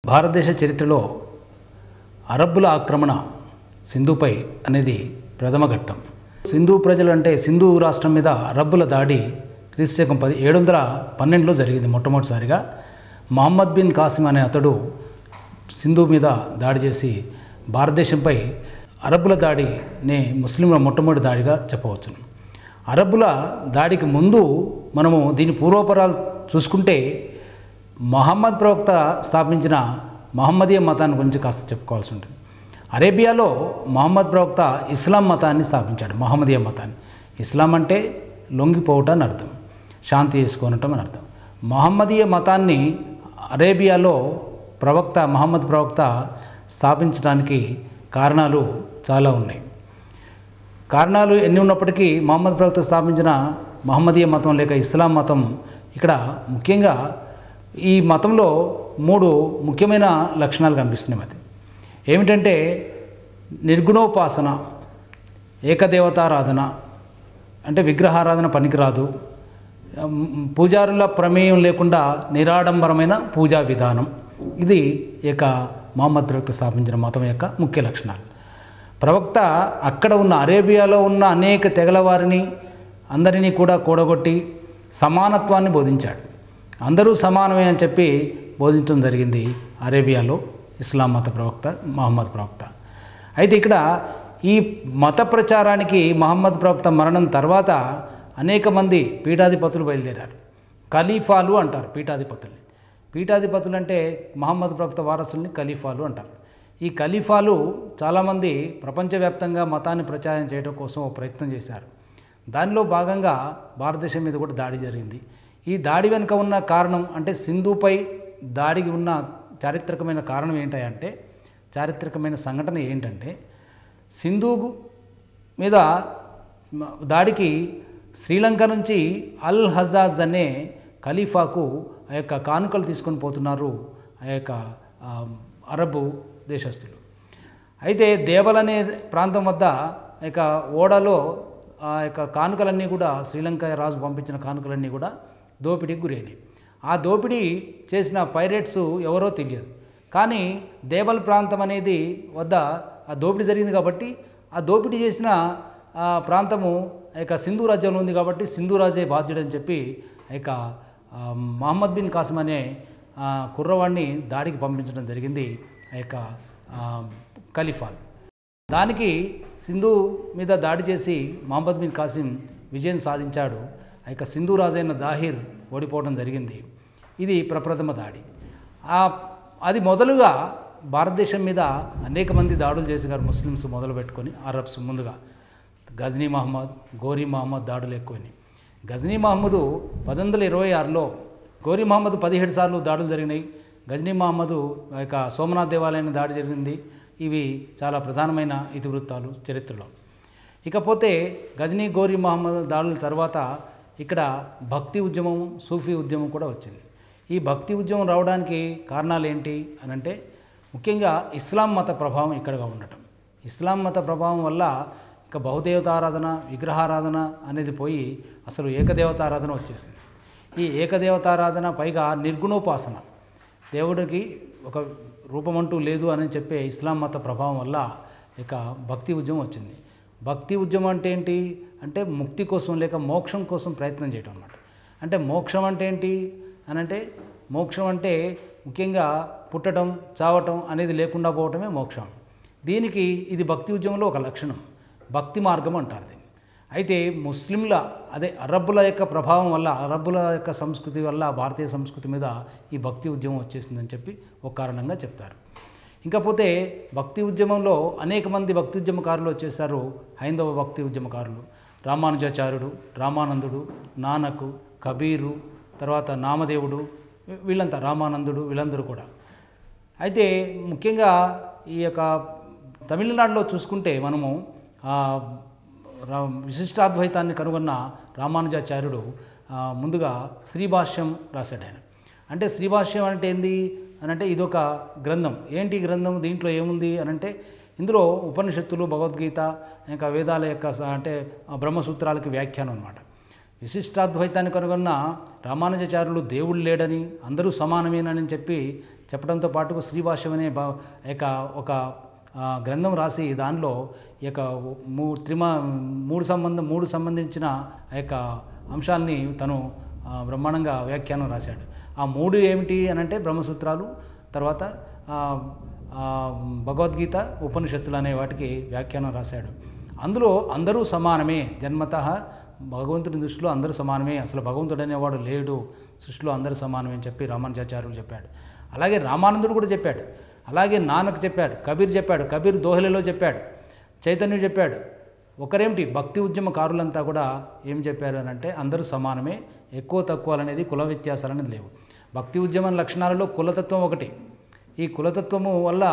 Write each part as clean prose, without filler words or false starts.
భారతదేశ చరిత్రలో అరబ్బుల ఆక్రమణ సింధుపై అనేది ప్రథమ ఘట్టం. సింధు ప్రజలు అంటే సింధు రాష్ట్రం మీద అరబ్బుల దాడి క్రీస్తుశకం 712లో జరిగింది. మొట్టమొదటిసారిగా మహమ్మద్ బిన్ కాసిం అనే అతడు సింధు మీద దాడి చేసి భారతదేశంపై అరబ్బుల దాడిని ముస్లింల మొట్టమొదటి దాడిగా చెప్పవచ్చును. అరబ్బుల దాడికి ముందు మనము దీని పూర్వపరాలు చూసుకుంటే మహమ్మద్ ప్రవక్త స్థాపించిన మహమ్మదీయ మతాన్ని గురించి కాస్త చెప్పుకోవాల్సి ఉంటుంది. అరేబియాలో మహమ్మద్ ప్రవక్త ఇస్లాం మతాన్ని స్థాపించాడు. మహమ్మదీయ మతాన్ని. ఇస్లాం అంటే లొంగిపోవటం అని అర్థం, శాంతి చేసుకోనటం అని అర్థం. మహమ్మదీయ మతాన్ని అరేబియాలో మహమ్మద్ ప్రవక్త స్థాపించడానికి కారణాలు చాలా ఉన్నాయి. కారణాలు ఎన్ని ఉన్నప్పటికీ మహమ్మద్ ప్రవక్త స్థాపించిన మహమ్మదీయ మతం లేక ఇస్లాం మతం, ఇక్కడ ముఖ్యంగా ఈ మతంలో 3 ముఖ్యమైన లక్షణాలు కనిపిస్తున్నాయి. అది ఏమిటంటే నిర్గుణోపాసన, ఏకదేవతారాధన, అంటే విగ్రహారాధన పనికిరాదు, పూజారుల ప్రమేయం లేకుండా నిరాడంబరమైన పూజా విధానం. ఇది మహమ్మద్ ప్రవక్త స్థాపించిన మతం యొక్క ముఖ్య లక్షణాలు. ప్రవక్త అక్కడ ఉన్న అరేబియాలో ఉన్న అనేక తెగల వారిని అందరినీ కూడా కూడగొట్టి సమానత్వాన్ని బోధించాడు. అందరూ సమానమే అని చెప్పి బోధించడం జరిగింది అరేబియాలో ఇస్లాం మత ప్రవక్త మహమ్మద్ ప్రవక్త. అయితే ఇక్కడ ఈ మత ప్రచారానికి మహమ్మద్ ప్రవక్త మరణం తర్వాత అనేక మంది పీఠాధిపతులు బయలుదేరారు. ఖలీఫాలు అంటారు పీఠాధిపతుల్ని. పీఠాధిపతులు అంటే మహమ్మద్ ప్రవక్త వారసుల్ని ఖలీఫాలు అంటారు. ఈ ఖలీఫాలు చాలామంది ప్రపంచవ్యాప్తంగా మతాన్ని ప్రచారం చేయడం కోసం ఒక ప్రయత్నం చేశారు. దానిలో భాగంగా భారతదేశం మీద కూడా దాడి జరిగింది. ఈ దాడి వెనుక ఉన్న కారణం అంటే సింధుపై దాడికి ఉన్న చారిత్రకమైన కారణం ఏంటంటే, చారిత్రకమైన సంఘటన ఏంటంటే, సింధు మీద దాడికి శ్రీలంక నుంచి అల్ హజాజ్ అనే ఖలీఫాకు కానుకలు తీసుకొని పోతున్నారు అరబు దేశస్తులు. అయితే దేవల్ అనే ప్రాంతం వద్ద ఓడలో కానుకలన్నీ కూడా శ్రీలంక రాజు పంపించిన కానుకలన్నీ కూడా దోపిడీకి గురైనాయి. ఆ దోపిడీ చేసిన పైరేట్స్ ఎవరో తెలియదు, కానీ దేవల్ ప్రాంతం అనేది వద్ద ఆ దోపిడీ జరిగింది కాబట్టి ఆ దోపిడీ చేసిన ప్రాంతము సింధు రాజ్యంలో ఉంది కాబట్టి సింధు రాజే బాధ్యుడని చెప్పి మహమ్మద్ బిన్ కాసిం అనే కుర్రవాడిని దాడికి పంపించడం జరిగింది ఖలీఫాలు. దానికి సింధు మీద దాడి చేసి మహమ్మద్ బిన్ కాసిం విజయం సాధించాడు. సింధు రాజైన దాహిర్ ఓడిపోవడం జరిగింది. ఇది ప్రప్రథమ దాడి. అది మొదలుగా భారతదేశం మీద అనేక మంది దాడులు చేశారు ముస్లిమ్స్ మొదలు పెట్టుకొని. అరబ్స్ ముందుగా గజ్నీ మహమ్మద్, గోరీ మహమ్మద్ దాడులు ఎక్కువని. గజ్నీ మహమ్మదు 1826లో, గోరీ మహమ్మద్ 17 సార్లు దాడులు జరిగినాయి. గజ్నీ మహమ్మదు సోమనాథ్ దేవాలయాన్ని దాడి జరిగింది. ఇవి చాలా ప్రధానమైన ఇతివృత్తాలు చరిత్రలో. ఇకపోతే గజ్నీ గోరీ మహమ్మద్ దాడుల తర్వాత ఇక్కడ భక్తి ఉద్యమం, సూఫీ ఉద్యమం కూడా వచ్చింది. ఈ భక్తి ఉద్యమం రావడానికి కారణాలు ఏంటి అని అంటే, ముఖ్యంగా ఇస్లాం మత ప్రభావం ఇక్కడగా ఉండటం. ఇస్లాం మత ప్రభావం వల్ల బహుదేవతారాధన, విగ్రహారాధన అనేది పోయి అసలు ఏకదేవతారాధన వచ్చేసింది. ఈ ఏకదేవతారాధన పైగా నిర్గుణోపాసన, దేవుడికి ఒక రూపమంటూ లేదు అని చెప్పే ఇస్లాం మత ప్రభావం వల్ల భక్తి ఉద్యమం వచ్చింది. భక్తి ఉద్యమం అంటే ఏంటి అంటే ముక్తి కోసం లేక మోక్షం కోసం ప్రయత్నం చేయటం అన్నమాట. అంటే మోక్షం అంటే ఏంటి అని అంటే, మోక్షం అంటే ముఖ్యంగా పుట్టడం, చావటం అనేది లేకుండా పోవటమే మోక్షం. దీనికి ఇది భక్తి ఉద్యమంలో ఒక లక్షణం, భక్తి మార్గం అంటారు దీన్ని. అయితే ముస్లింల అరబ్బుల యొక్క ప్రభావం వల్ల, అరబ్బుల యొక్క సంస్కృతి వల్ల భారతీయ సంస్కృతి మీద ఈ భక్తి ఉద్యమం వచ్చేసిందని చెప్పి ఒక కారణంగా చెప్తారు. ఇంకపోతే భక్తి ఉద్యమంలో అనేక మంది భక్తి ఉద్యమకారులు వచ్చేసారు. హైందవ భక్తి ఉద్యమకారులు రామానుజాచార్యుడు, రామానందుడు, నానకు, కబీరు, తర్వాత నామదేవుడు, వీళ్ళంతా రామానందుడు, వీళ్ళందరూ కూడా. అయితే ముఖ్యంగా ఈ తమిళనాడులో చూసుకుంటే మనము విశిష్టాద్వైతాన్ని కనుగొన్న రామానుజాచార్యుడు ముందుగా శ్రీభాష్యం రాశాడు ఆయన. అంటే శ్రీభాష్యం అంటే ఏంది అని అంటే ఇదొక గ్రంథం. ఏంటి గ్రంథం, దీంట్లో ఏముంది అని అంటే, ఇందులో ఉపనిషత్తులు, భగవద్గీత, ఇంకా వేదాల యొక్క అంటే బ్రహ్మసూత్రాలకి వ్యాఖ్యానం అన్నమాట. విశిష్టాద్వైతాన్ని కనుగొన్న రామానుజాచార్యులు దేవుడు లేడని, అందరూ సమానమేనని చెప్పి చెప్పడంతో పాటు శ్రీభాష్యం అనే ఒక గ్రంథం రాసి దానిలో ఈ యొక్క మూడు సంబంధించిన ఆ యొక్క అంశాలని తను బ్రహ్మాండంగా వ్యాఖ్యానం రాశాడు. ఆ మూడు ఏమిటి అని అంటే బ్రహ్మసూత్రాలు, తర్వాత భగవద్గీత, ఉపనిషత్తులు అనే వాటికి వ్యాఖ్యానం రాశాడు. అందులో అందరూ సమానమే, జన్మతః భగవంతుని దృష్టిలో అందరూ సమానమే, అసలు భగవంతుడు అనేవాడు లేడు, సృష్టిలో అందరూ సమానమే అని చెప్పి రామానుజాచార్యులు చెప్పాడు. అలాగే రామానందుడు కూడా చెప్పాడు, అలాగే నానక్ చెప్పాడు, కబీర్ చెప్పాడు, కబీర్ దోహెలలో చెప్పాడు, చైతన్యుడు చెప్పాడు. ఒకరేమిటి భక్తి ఉద్యమకారులంతా కూడా ఏం చెప్పారు అని అంటే అందరూ సమానమే, ఎక్కువ తక్కువలు అనేది కుల వ్యత్యాసాలు అనేది లేవు. భక్తి ఉద్యమం లక్షణాలలో కులతత్వం ఒకటి. ఈ కులతత్వము వల్ల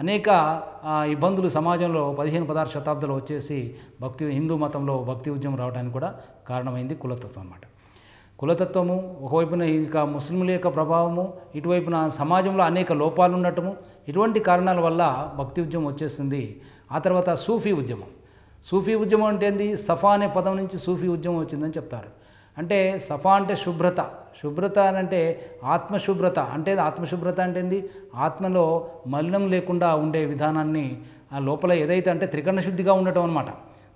అనేక ఇబ్బందులు సమాజంలో 15-16 శతాబ్దాలు వచ్చేసి హిందూ మతంలో భక్తి ఉద్యమం రావడానికి కూడా కారణమైంది కులతత్వం అన్నమాట. కులతత్వము ఒకవైపున ఇక ముస్లింల యొక్క ప్రభావము, ఇటువైపున సమాజంలో అనేక లోపాలు ఉండటము, ఇటువంటి కారణాల వల్ల భక్తి ఉద్యమం వచ్చేసింది. ఆ తర్వాత సూఫీ ఉద్యమం. సూఫీ ఉద్యమం అంటే ఏంది? సఫా అనే పదం నుంచి సూఫీ ఉద్యమం వచ్చిందని చెప్తారు. అంటే సఫా అంటే శుభ్రత, శుభ్రత అని అంటే ఆత్మశుభ్రత. అంటే ఆత్మశుభ్రత అంటే ఏంది? ఆత్మలో మలినం లేకుండా ఉండే విధానాన్ని ఆ లోపల ఏదైతే అంటే త్రికరణ శుద్ధిగా ఉండటం అనమాట.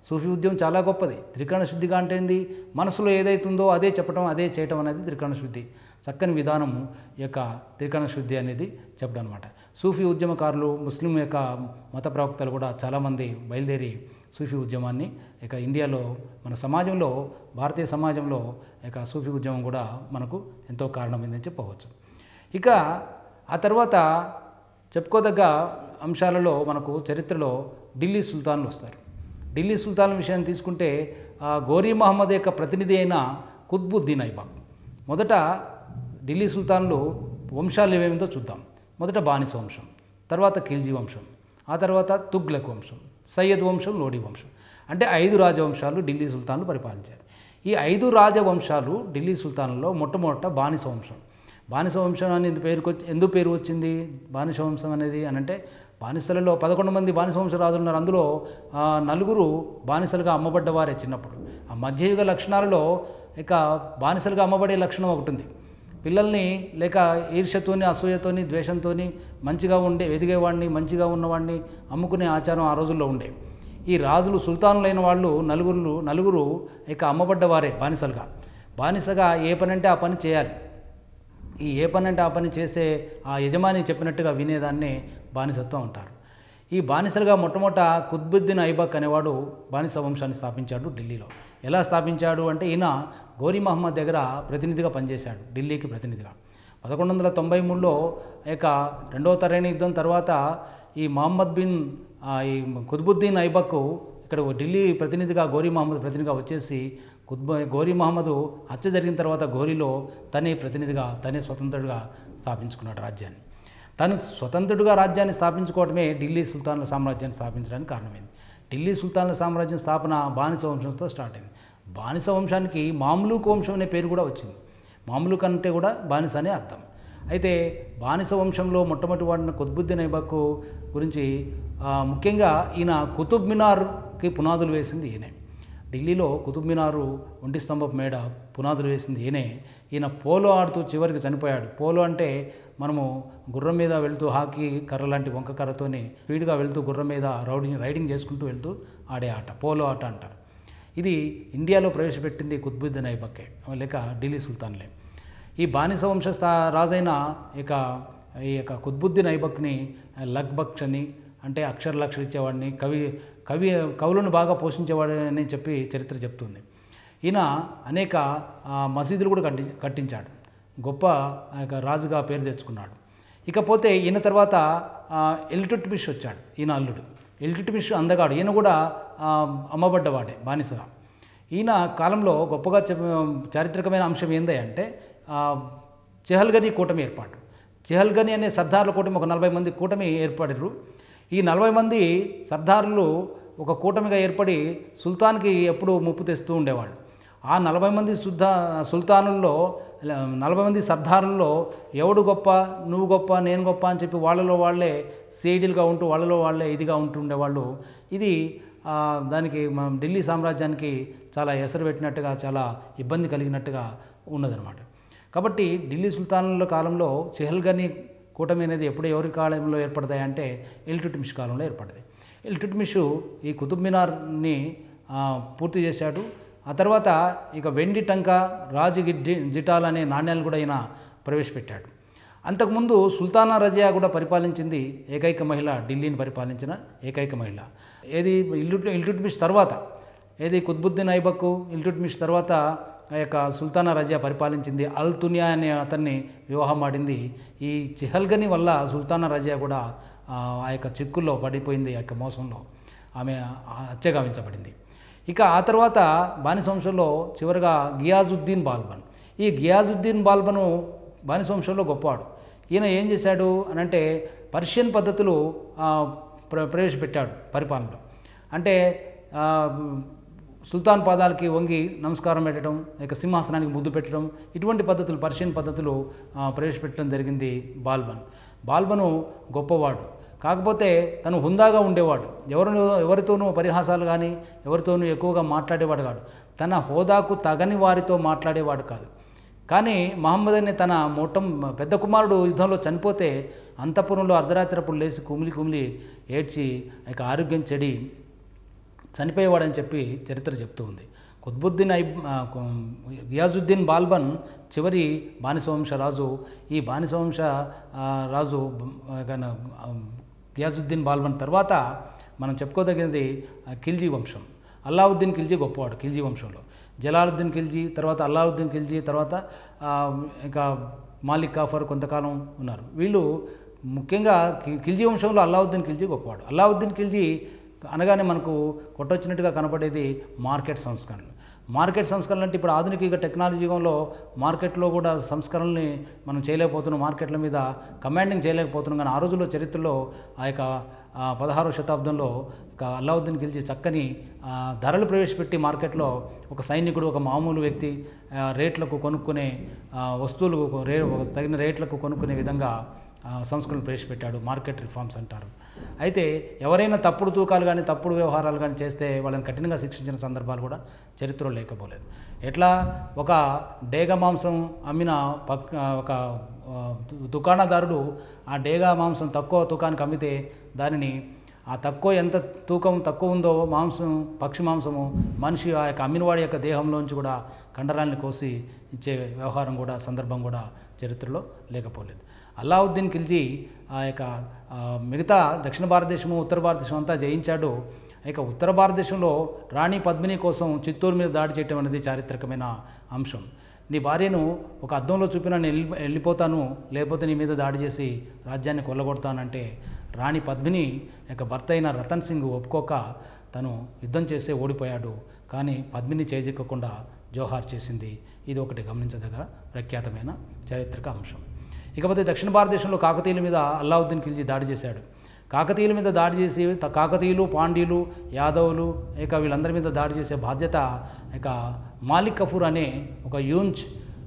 సూఫీ ఉద్యమం చాలా గొప్పది. త్రికరణ శుద్ధిగా అంటే ఏంది? మనసులో ఏదైతుందో అదే చెప్పడం, అదే చేయటం అనేది త్రికరణ శుద్ధి. చక్కని విధానము ఈ యొక్క త్రికరణ శుద్ధి అనేది చెప్పడం అనమాట. సూఫీ ఉద్యమకారులు, ముస్లిం యొక్క మత ప్రవక్తలు కూడా చాలామంది బయలుదేరి సూఫీ ఉద్యమాన్ని ఇక ఇండియాలో మన సమాజంలో, భారతీయ సమాజంలో ఇక సూఫీ ఉద్యమం కూడా మనకు ఎంతో కారణమైందని చెప్పవచ్చు. ఇక ఆ తర్వాత చెప్పుకోదగ్గ అంశాలలో మనకు చరిత్రలో ఢిల్లీ సుల్తాన్లు వస్తారు. ఢిల్లీ సుల్తాన్ విషయాన్ని తీసుకుంటే గోరీ మహమ్మద్ యొక్క ప్రతినిధి అయిన కుత్బుద్దీన్ ఐబక్. మొదట ఢిల్లీ సుల్తాన్లు వంశాలు ఏమేమితో చూద్దాం. మొదట బానిస వంశం, తర్వాత ఖిల్జీ వంశం, ఆ తర్వాత తుగ్లక్ వంశం, సయ్యద్ వంశం, లోడీ వంశం. అంటే 5 రాజవంశాలు ఢిల్లీ సుల్తాన్లు పరిపాలించారు. ఈ 5 రాజవంశాలు ఢిల్లీ సుల్తాన్లలో మొట్టమొదట బానిస వంశం. బానిస వంశం అని ఎందుకు పేరు వచ్చింది బానిస వంశం అనేది అని అంటే, బానిసలలో 11 మంది బానిస వంశ రాజులు ఉన్నారు. అందులో 4 బానిసలుగా అమ్మబడ్డవారే చిన్నప్పుడు. ఆ మధ్యయుగ లక్షణాలలో ఇక బానిసలుగా అమ్మబడే లక్షణం ఒకటి ఉంది. పిల్లల్ని లేక ఈర్ష్యతోని, అసూయతోని, ద్వేషంతోని మంచిగా ఎదిగేవాడిని, మంచిగా ఉన్నవాడిని అమ్ముకునే ఆచారం ఆ రోజుల్లో ఉండే. ఈ రాజులు, సుల్తానులైన వాళ్ళు నలుగురు ఇక అమ్మబడ్డవారే బానిసగా ఏ పని అంటే ఆ పని చేయాలి. ఈ ఏ పని అంటే ఆ పని చేసే ఆ యజమాని చెప్పినట్టుగా వినేదాన్నే బానిసత్వం అంటారు. ఈ బానిసలుగా మొట్టమొదట కుత్బుద్దీన్ ఐబక్ అనేవాడు బానిస వంశాన్ని స్థాపించాడు ఢిల్లీలో. ఎలా స్థాపించాడు అంటే, ఈయన గోరీ మహమ్మద్ దగ్గర ప్రతినిధిగా పనిచేశాడు, ఢిల్లీకి ప్రతినిధిగా. 1193లో ఇక 2వ తరైన యుద్ధం తర్వాత ఈ కుత్బుద్దీన్ ఐబక్ ఇక్కడ ఢిల్లీ ప్రతినిధిగా, గోరీ మహమ్మద్ ప్రతినిధిగా వచ్చేసి గోరీ మహమ్మద్ హత్య జరిగిన తర్వాత గోరీలో తనే ప్రతినిధిగా, తనే స్వతంత్రుడిగా స్థాపించుకున్నాడు రాజ్యాన్ని. తను స్వతంత్రుడిగా రాజ్యాన్ని స్థాపించుకోవడమే ఢిల్లీ సుల్తాన్ల సామ్రాజ్యాన్ని స్థాపించడానికి కారణమైంది. ఢిల్లీ సుల్తాన్ల సామ్రాజ్యం స్థాపన బానిస వంశంతో స్టార్ట్ అయింది. బానిస వంశానికి మామ్లూక్ వంశం అనే పేరు కూడా వచ్చింది. మామ్లూక్ అంటే కూడా బానిస అనే అర్థం. అయితే బానిస వంశంలో మొట్టమొదటి వాడిన కుత్బుద్దీన్ ఐబక్ గురించి ముఖ్యంగా ఈయన కుతుబ్ మినార్కి పునాదులు వేసింది ఈయనే. ఢిల్లీలో కుతుబ్ మినారు ఒంటి స్తంభపు మేడ పునాదులు వేసింది ఈయనే. ఈయన పోలో ఆడుతూ చివరికి చనిపోయాడు. పోలో అంటే మనము గుర్రం మీద వెళ్తూ, హాకీ కర్ర లాంటి వంక కర్రతోని స్పీడ్గా వెళ్తూ గుర్రం మీద రైడింగ్ చేసుకుంటూ వెళ్తూ ఆడే ఆట పోలో ఆట అంటారు. ఇది ఇండియాలో ప్రవేశపెట్టింది కుత్బుద్దీన్ ఐబక్కే, లేక ఢిల్లీ సుల్తాన్లే. ఈ బానిస వంశ రాజైన ఈ యొక్క కుత్బుద్దీన్ ఐబక్ని లక్బక్ష్ అని, అంటే అక్షరాలు ఇచ్చేవాడిని, కవులను బాగా పోషించేవాడని చెప్పి చరిత్ర చెప్తుంది. ఈయన అనేక మసీదులు కూడా కట్టించాడు. గొప్ప రాజుగా పేరు తెచ్చుకున్నాడు. ఇకపోతే ఈయన తర్వాత ఇల్టుట్మిష్ వచ్చాడు, ఈయన అల్లుడు. ఇల్టుట్మిష్ అందగాడు. ఈయన కూడా అమ్మబడ్డవాడే బానిసగా. ఈయన కాలంలో గొప్పగా చారిత్రకమైన అంశం ఏంది అంటే చెహల్గనీ కూటమి ఏర్పాటు. చెహల్గనీ అనే సర్దార్ల కూటమి, ఒక 40 మంది కూటమి ఏర్పడారు. ఈ 40 మంది సర్దారులు ఒక కూటమిగా ఏర్పడి సుల్తాన్కి ఎప్పుడు ముప్పు తెస్తూ ఉండేవాళ్ళు. ఆ 40 మంది సుల్తానుల్లో 40 మంది సర్దారుల్లో ఎవడు గొప్ప, నువ్వు గొప్ప, నేను గొప్ప అని చెప్పి వాళ్ళలో వాళ్ళే సేడిలుగా ఉంటూ, వాళ్ళలో వాళ్ళే ఇదిగా ఉంటూ ఉండేవాళ్ళు. ఇది దానికి మనం ఢిల్లీ సామ్రాజ్యానికి చాలా ఎసరు పెట్టినట్టుగా, చాలా ఇబ్బంది కలిగినట్టుగా ఉన్నదనమాట. కాబట్టి ఢిల్లీ సుల్తానుల కాలంలో చెహల్గనీ కూటమి అనేది ఎప్పుడు ఎవరి కాలంలో ఏర్పడతాయి అంటే ఇల్టుట్మిష్ కాలంలో ఏర్పడింది. ఇల్టుట్మిష్ ఈ కుతుబ్ మినార్ని పూర్తి చేశాడు. ఆ తర్వాత ఇక వెండి టంకా జిటాల్ అనే నాణ్యాలను కూడా ఈయన ప్రవేశపెట్టాడు. అంతకుముందు సుల్తానా రజియా కూడా పరిపాలించింది ఏకైక మహిళ, ఢిల్లీని పరిపాలించిన ఏకైక మహిళ. ఏది ఇల్టుట్మిష్ తర్వాత, ఏది కుత్బుద్దీన్ ఐబక్ ఇల్టుట్మిష్ తర్వాత ఆ యొక్క సుల్తానా రజియా పరిపాలించింది. అల్ తునియా అనే అతన్ని వివాహం ఆడింది. ఈ చిహల్గని వల్ల సుల్తానా రజియా కూడా ఆ యొక్క చిక్కుల్లో పడిపోయింది. ఆ యొక్క మోసంలో ఆమె హత్యగావించబడింది. ఇక ఆ తర్వాత బానిస వంశంలో చివరిగా గియాజుద్దీన్ బాల్బన్. ఈ గియాజుద్దీన్ బాల్బను బానిస వంశంలో గొప్పవాడు. ఈయన ఏం చేశాడు అనంటే పర్షియన్ పద్ధతులు ప్రవేశపెట్టాడు పరిపాలనలో. అంటే సుల్తాన్ పాదాలకి వంగి నమస్కారం పెట్టడం, ఇక సింహాసనానికి ముద్దు పెట్టడం, ఇటువంటి పద్ధతులు పర్షియన్ పద్ధతులు ప్రవేశపెట్టడం జరిగింది బాల్బను గొప్పవాడు. కాకపోతే తను హుందాగా ఉండేవాడు. ఎవరితోనూ పరిహాసాలు కానీ ఎవరితోనూ ఎక్కువగా మాట్లాడేవాడు కాదు. తన హోదాకు తగని వారితో మాట్లాడేవాడు కాదు. కానీ మహమ్మద్ అనే తన పెద్ద కుమారుడు యుద్ధంలో చనిపోతే అంతఃపురంలో అర్ధరాత్రప్పుడు లేచి కుమిలి ఏడ్చి ఇక ఆరోగ్యం చెడి చనిపోయేవాడని చెప్పి చరిత్ర చెప్తూ ఉంది. గియాజుద్దీన్ బాల్బన్ చివరి బానిసవంశ రాజు. ఈ బానిసవంశ రాజు గియాజుద్దీన్ బాల్బన్ తర్వాత మనం చెప్పుకోదగినది ఖిల్జీ వంశం. అల్లావుద్దీన్ ఖిల్జీ గొప్పవాడు. ఖిల్జీ వంశంలో జలాలుద్దీన్ ఖిల్జీ, తర్వాత అల్లావుద్దీన్ ఖిల్జీ, తర్వాత ఇంకా మాలిక్ కాఫర్ కొంతకాలం ఉన్నారు. వీళ్ళు ముఖ్యంగా ఖిల్జీ వంశంలో అల్లావుద్దీన్ ఖిల్జీ గొప్పవాడు. అల్లావుద్దీన్ ఖిల్జీ అనగానే మనకు కొట్టొచ్చినట్టుగా కనపడేది మార్కెట్ సంస్కరణలు. మార్కెట్ సంస్కరణలు అంటే ఇప్పుడు ఆధునిక టెక్నాలజీ యుగంలో మార్కెట్లో కూడా సంస్కరణల్ని మనం చేయలేకపోతున్నాం, మార్కెట్ల మీద కమాండింగ్ చేయలేకపోతున్నాం. కానీ ఆ రోజుల్లో చరిత్రలో ఆ యొక్క 16వ శతాబ్దంలో ఇక అల్లావుద్దీన్ ఖిల్జీ చక్కని ధరలు ప్రవేశపెట్టి మార్కెట్లో ఒక సైనికుడు, ఒక మామూలు వ్యక్తి రేట్లకు కొనుక్కునే వస్తువులు తగిన రేట్లకు కొనుక్కునే విధంగా సంస్కరణలు ప్రవేశపెట్టాడు. మార్కెట్ రిఫార్మ్స్ అంటారు. అయితే ఎవరైనా తప్పుడు తూకాలు కానీ తప్పుడు వ్యవహారాలు కానీ చేస్తే వాళ్ళని కఠినంగా శిక్షించిన సందర్భాలు కూడా చరిత్రలో లేకపోలేదు. ఎట్లా ఒక డేగ మాంసం అమ్మిన ఒక దుకాణదారుడు ఆ డేగ మాంసం తక్కువ తూకానికి అమ్మితే దానిని ఆ ఎంత తూకం తక్కువ ఉందో పక్షి మాంసము మనిషి ఆ యొక్క అమ్మినవాడి యొక్క దేహంలోంచి కూడా కండరాల్ని కోసి ఇచ్చే వ్యవహారం కూడా సందర్భం కూడా చరిత్రలో లేకపోలేదు. అల్లావుద్దీన్ ఖిల్జీ ఆ యొక్క మిగతా దక్షిణ భారతదేశము, ఉత్తర భారతదేశం అంతా జయించాడు. ఇక ఉత్తర భారతదేశంలో రాణి పద్మిని కోసం చిత్తూరు మీద దాడి చేయటం అనేది చారిత్రకమైన అంశం. నీ భార్యను ఒక అద్దంలో చూపినా నేను వెళ్ళిపోతాను, లేకపోతే నీ మీద దాడి చేసి రాజ్యాన్ని కొల్లగొడతానంటే రాణి పద్మిని యొక్క భర్త అయిన రతన్ సింగ్ ఒప్పుకోక తను యుద్ధం చేసే ఓడిపోయాడు. కానీ పద్మిని చేజిక్కకుండా జోహార్ చేసింది. ఇది ఒకటి గమనించదగ ప్రఖ్యాతమైన చారిత్రక అంశం. ఇకపోతే దక్షిణ భారతదేశంలో కాకతీయుల మీద అల్లావుద్దీన్ ఖిల్జీ దాడి చేశాడు. కాకతీయుల మీద దాడి చేసి కాకతీయులు, పాండ్యులు, యాదవులు ఇక వీళ్ళందరి మీద దాడి చేసే బాధ్యత ఇక మాలిక్ కఫూర్ అనే ఒక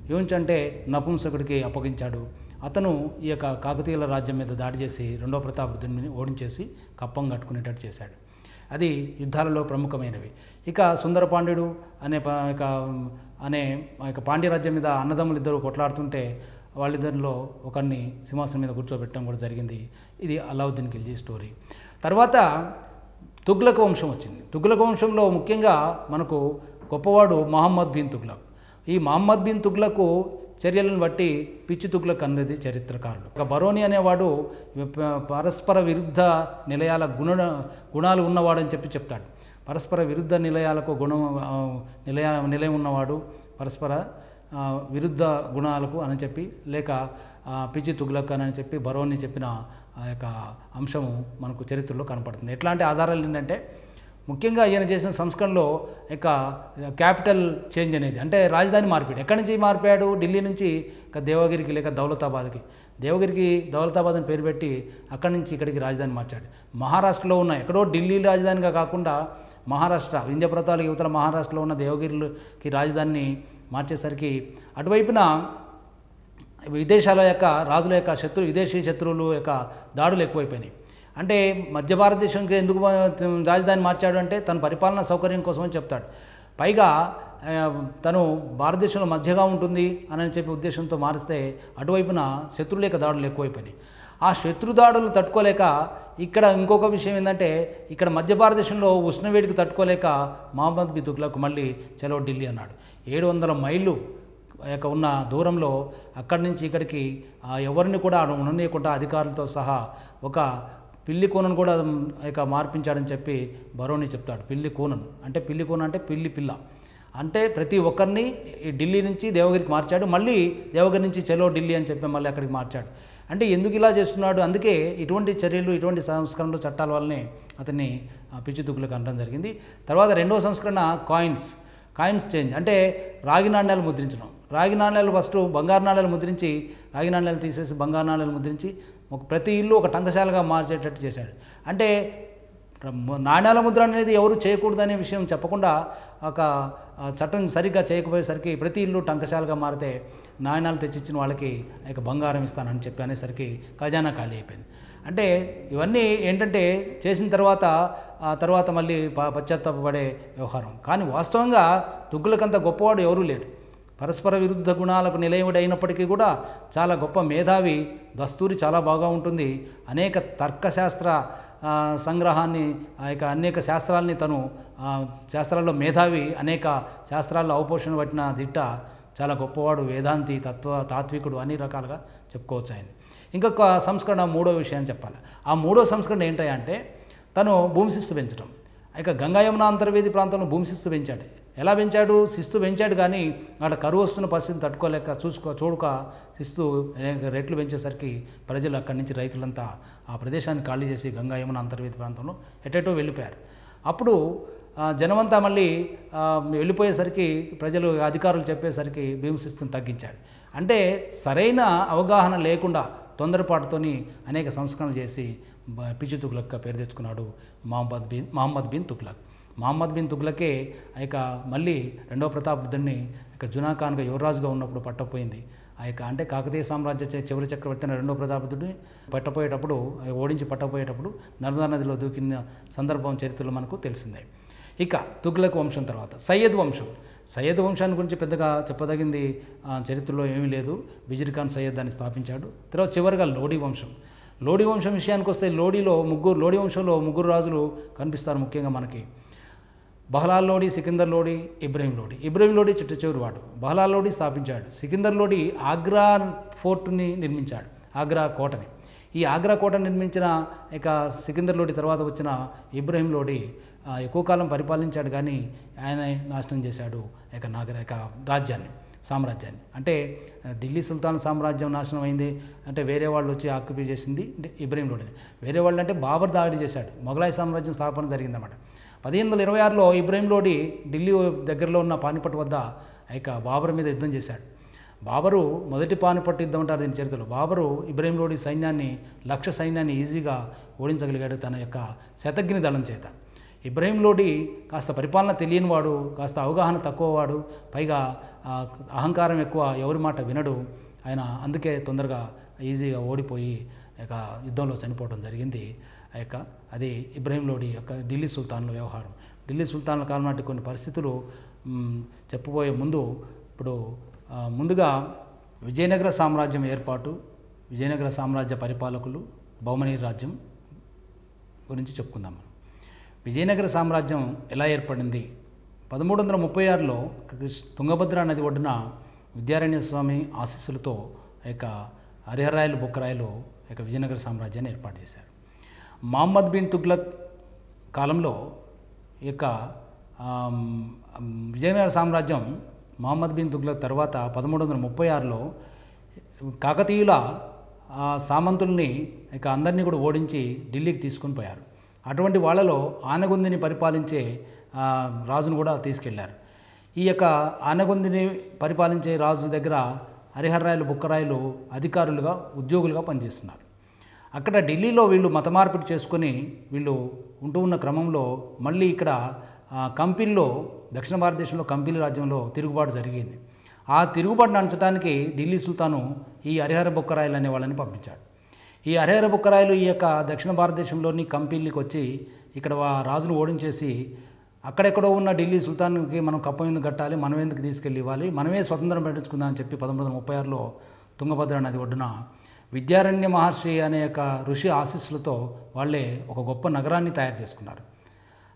యూంచ్ అంటే నపుంసకుడికి అప్పగించాడు. అతను ఈ యొక్క కాకతీయుల రాజ్యం మీద దాడి చేసి రెండవ ప్రతాపరుద్రుడిని ఓడించేసి కప్పం కట్టుకునేటట్టు చేశాడు. అది యుద్ధాలలో ప్రముఖమైనవి. ఇక సుందరపాండ్యుడు అనే పాండ్య రాజ్యం మీద అన్నదమ్ములు ఇద్దరు కొట్లాడుతుంటే వాళ్ళిద్దరిలో ఒకరిని సింహాసనం మీద కూర్చోబెట్టడం కూడా జరిగింది. ఇది అల్లావుద్దీన్ ఖిల్జీ స్టోరీ. తర్వాత తుగ్లక్ వంశం వచ్చింది. తుగ్లక్ వంశంలో ముఖ్యంగా మనకు గొప్పవాడు మహమ్మద్ బిన్ తుగ్లక్. ఈ మహమ్మద్ బిన్ తుగ్లక్ చర్యలను బట్టి పిచ్చి తుగ్లక్ అనేది చరిత్రకారులు. ఒక బరోని అనేవాడు పరస్పర విరుద్ధ నిలయాల గుణాలు ఉన్నవాడని చెప్తాడు. పరస్పర విరుద్ధ నిలయాలకు నిలయం ఉన్నవాడు, పరస్పర విరుద్ధ గుణాలకు అని చెప్పి, లేక పిచ్చి తుగ్లక్ అని చెప్పి బరోని చెప్పిన ఆ యొక్క అంశము మనకు చరిత్రలో కనపడుతుంది. ఎట్లాంటి ఆధారాలు ఏంటంటే ముఖ్యంగా ఈయన చేసిన సంస్కరణలో ఇక క్యాపిటల్ చేంజ్ అనేది, అంటే రాజధాని మార్పిడి. ఎక్కడి నుంచి మారిపోయాడు? ఢిల్లీ నుంచి ఇక దేవగిరికి లేక దౌలతాబాద్కి. దౌలతాబాద్ అని పేరు పెట్టి అక్కడి నుంచి ఇక్కడికి రాజధాని మార్చాడు. మహారాష్ట్రలో ఉన్న ఎక్కడో ఢిల్లీ రాజధానిగా కాకుండా మహారాష్ట్ర వింధ్యపర్వతాల యువతల మహారాష్ట్రలో ఉన్న దేవగిరికి రాజధానిని మార్చేసరికి అటువైపున విదేశాల యొక్క రాజుల యొక్క విదేశీ శత్రువులు యొక్క దాడులు ఎక్కువైపోయినాయి. అంటే మధ్య భారతదేశంకి ఎందుకు రాజధాని మార్చాడు అంటే తన పరిపాలనా సౌకర్యం కోసం అని చెప్తాడు. పైగా తను భారతదేశంలో మధ్యగా ఉంటుంది అని చెప్పి ఉద్దేశంతో మారిస్తే అటువైపున శత్రులేఖ దాడులు ఎక్కువైపోయినాయి. ఆ శత్రు దాడులు తట్టుకోలేక ఇక్కడ ఇంకొక విషయం ఏంటంటే ఇక్కడ మధ్య భారతదేశంలో ఉష్ణవేడికి తట్టుకోలేక మహమ్మద్ బిన్ తుగ్లక్ మళ్ళీ చలో ఢిల్లీ అన్నాడు. 700 మైళ్ళు ఉన్న దూరంలో అక్కడి నుంచి ఇక్కడికి ఎవరిని కూడా ఉండనీయకుండా అధికారులతో సహా ఒక పిల్లి కూనను కూడా మార్పించాడని చెప్పి బరోని చెప్తాడు. పిల్లి కూనను అంటే పిల్లి కూన అంటే పిల్లి పిల్ల అంటే ప్రతి ఒక్కరిని ఢిల్లీ నుంచి దేవగిరికి మార్చాడు. మళ్ళీ దేవగిరి నుంచి చలో ఢిల్లీ అని చెప్పి మళ్ళీ అక్కడికి మార్చాడు. అంటే ఎందుకు ఇలా చేస్తున్నాడు? అందుకే ఇటువంటి చర్యలు ఇటువంటి సంస్కరణలు చట్టాల వల్లనే అతన్ని పిచ్చి తుగ్లక్ అనడం జరిగింది. తర్వాత రెండవ సంస్కరణ కాయిన్స్ చేంజ్ అంటే రాగి నాణ్యాలు ముద్రించడం. రాగి నాణ్యాలు ఫస్ట్ బంగారు నాణ్యాలు ముద్రించి రాగి నాణ్యాలు తీసేసి బంగారు నాణ్యాలు ముద్రించి ప్రతి ఇల్లు ఒక టంకశాలగా మార్చేటట్టు చేశాడు. అంటే నాణ్యాల ముద్ర అనేది ఎవరు చేయకూడదనే విషయం చెప్పకుండా ఒక చట్టం సరిగ్గా చేయకపోయేసరికి ప్రతి ఇల్లు టంకశాలగా మారితే నాణ్యాలు తెచ్చిచ్చిన వాళ్ళకి బంగారం ఇస్తానని చెప్పి అనేసరికి ఖజానా ఖాళీ అయిపోయింది. అంటే ఇవన్నీ ఏంటంటే చేసిన తర్వాత మళ్ళీ పశ్చాత్తాపపడే వ్యవహారం. కానీ వాస్తవంగా తుగ్లకంత గొప్పవాడు ఎవరూ లేడు. పరస్పర విరుద్ధ గుణాలకు నిలయమైనప్పటికీ కూడా చాలా గొప్ప మేధావి. దస్తూరి చాలా బాగా ఉంటుంది. అనేక తర్కశాస్త్ర సంగ్రహాన్ని అనేక శాస్త్రాలని తను శాస్త్రాల్లో మేధావి. అనేక శాస్త్రాల్లో అవపోషణ పట్టిన దిట్ట. చాలా గొప్పవాడు, వేదాంతి, తాత్వికుడు, అన్ని రకాలుగా చెప్పుకోవచ్చు ఆయన. ఇంకొక సంస్కరణ మూడో విషయాన్ని చెప్పాలి. ఆ మూడో సంస్కరణ ఏంటంటే తను భూమి శిస్తు పెంచడం. గంగా యమున అంతర్వేది ప్రాంతంలో భూమి శిస్తు పెంచాడు. ఎలా పెంచాడు? శిస్తు పెంచాడు కానీ అక్కడ కరువు వస్తున్న పరిస్థితిని తట్టుకోలేక చూడక శిస్తు రెట్లు పెంచేసరికి ప్రజలు అక్కడి నుంచి రైతులంతా ఆ ప్రదేశాన్ని ఖాళీ చేసి గంగా యమున అంతర్వేది ప్రాంతంలో ఎటెటో వెళ్ళిపోయారు. అప్పుడు జనమంతా మళ్ళీ వెళ్ళిపోయేసరికి ప్రజలు అధికారులు చెప్పేసరికి భూమి శిస్తుని తగ్గించాడు. అంటే సరైన అవగాహన లేకుండా తొందరపాటుతోని అనేక సంస్కరణలు చేసి పిచ్చి తుగ్లక్గా పేరు తెచ్చుకున్నాడు మహమ్మద్ బిన్ తుగ్లక్. మహమ్మద్ బిన్ తుగ్లకే మళ్ళీ రెండవ ప్రతాపరుద్రుడిని జునా ఖాన్గా యువరాజుగా ఉన్నప్పుడు పట్టపోయింది. అంటే కాకతీయ సామ్రాజ్య చివరి చక్రవర్తి రెండవ ప్రతాపరుద్రుడిని పట్టపోయేటప్పుడు ఓడించి పట్టపోయేటప్పుడు నర్మదా నదిలో దూకిన సందర్భం చరిత్రలో మనకు తెలిసిందే. తుగ్లక్ వంశం తర్వాత సయ్యద్ వంశాన్ని గురించి పెద్దగా చెప్పదగింది చరిత్రలో ఏమీ లేదు. బిజిర్ ఖాన్ సయ్యద్ దాన్ని స్థాపించాడు. తర్వాత చివరిగా లోడీ వంశం విషయానికి వస్తే లోడీ వంశంలో ముగ్గురు రాజులు కనిపిస్తారు ముఖ్యంగా మనకి. బహలాల్ లోడీ, సికిందర్ లోడీ, ఇబ్రహీం లోడీ చిట్ట చివరి వాడు. బహలాల్ లోడీ స్థాపించాడు. సికిందర్ లోడీ ఆగ్రా ఫోర్ట్ని నిర్మించాడు, ఆగ్రా కోటని. ఈ ఆగ్రా కోట నిర్మించిన సికిందర్ లోడీ తర్వాత వచ్చిన ఇబ్రహీం లోడీ ఎక్కువ కాలం పరిపాలించాడు కానీ ఆయన నాశనం చేశాడు సామ్రాజ్యాన్ని. అంటే ఢిల్లీ సుల్తాన్ సామ్రాజ్యం నాశనం అయింది అంటే వేరే వాళ్ళు వచ్చి ఆక్యుపై చేసింది ఇబ్రహీం లోడీని. వేరే వాళ్ళు అంటే బాబర్ దాడి చేశాడు. మొఘలాయి సామ్రాజ్యం స్థాపన జరిగిందన్నమాట. 1526లో ఇబ్రహీం లోడీ ఢిల్లీ దగ్గరలో ఉన్న పానిపట్ వద్ద బాబర్ మీద యుద్ధం చేశాడు. బాబరు మొదటి పానిపట్టు యుద్ధం అంటారు దీని చరిత్రలో. బాబరు ఇబ్రహీం లోడీ సైన్యాన్ని 1,00,000 సైన్యాన్ని ఈజీగా ఓడించగలిగాడు తన శతఘ్ని దళం చేత. ఇబ్రహీం లోడీ కాస్త పరిపాలన తెలియనివాడు, కాస్త అవగాహన తక్కువవాడు, పైగా అహంకారం ఎక్కువ, ఎవరి మాట వినడు ఆయన. అందుకే తొందరగా ఈజీగా ఓడిపోయి యుద్ధంలో చనిపోవడం జరిగింది. అది ఇబ్రహీం లోడీ ఢిల్లీ సుల్తాన్ల వ్యవహారం. ఢిల్లీ సుల్తాన్ల కాలం నాటి కొన్ని పరిస్థితులు చెప్పబోయే ముందుగా విజయనగర సామ్రాజ్యం ఏర్పాటు, విజయనగర సామ్రాజ్య పరిపాలకులు, బహుమనీ రాజ్యం గురించి చెప్పుకుందాం మనం. విజయనగర సామ్రాజ్యం ఎలా ఏర్పడింది? 1336లో తుంగభద్ర నది ఒడ్డున విద్యారణ్య స్వామి ఆశీస్సులతో హరిహరాయలు బొక్కరాయలు విజయనగర సామ్రాజ్యాన్ని ఏర్పాటు చేశారు. మహమ్మద్ బిన్ తుగ్లక్ కాలంలో విజయనగర సామ్రాజ్యం మహమ్మద్ బిన్ తుగ్లక్ తర్వాత 1336లో కాకతీయుల సామంతుల్ని అందరినీ కూడా ఓడించి ఢిల్లీకి తీసుకొని పోయారు. అటువంటి వాళ్ళలో ఆనగొందిని పరిపాలించే రాజును కూడా తీసుకెళ్లారు. ఈ ఆనగొందిని పరిపాలించే రాజు దగ్గర హరిహర్రాయలు బుక్కరాయలు అధికారులుగా ఉద్యోగులుగా పనిచేస్తున్నారు. అక్కడ ఢిల్లీలో వీళ్ళు మత మార్పిడి చేసుకొని వీళ్ళు ఉంటూ ఉన్న క్రమంలో మళ్ళీ ఇక్కడ కంపిల్లో దక్షిణ భారతదేశంలో కంపిలి రాజ్యంలో తిరుగుబాటు జరిగింది. ఆ తిరుగుబాటును అణచడానికి ఢిల్లీ సుల్తాను ఈ హరిహర బొక్కరాయలు అనే వాళ్ళని పంపించాడు. ఈ హరిహర బొక్కరాయలు దక్షిణ భారతదేశంలోని కంపిల్లికి వచ్చి ఇక్కడ రాజును ఓడించేసి అక్కడెక్కడో ఉన్న ఢిల్లీ సుల్తాన్కి మనం కప్పం ఎందుకు కట్టాలి, మనం ఎందుకు తీసుకెళ్ళి ఇవ్వాలి, మనమే స్వతంత్రం ప్రకటించుకుందాం అని చెప్పి 1136లో తుంగభద్ర నది ఒడ్డున విద్యారణ్య మహర్షి అనే ఒక ఋషి ఆశీస్సులతో వాళ్ళే ఒక గొప్ప నగరాన్ని తయారు చేసుకున్నారు.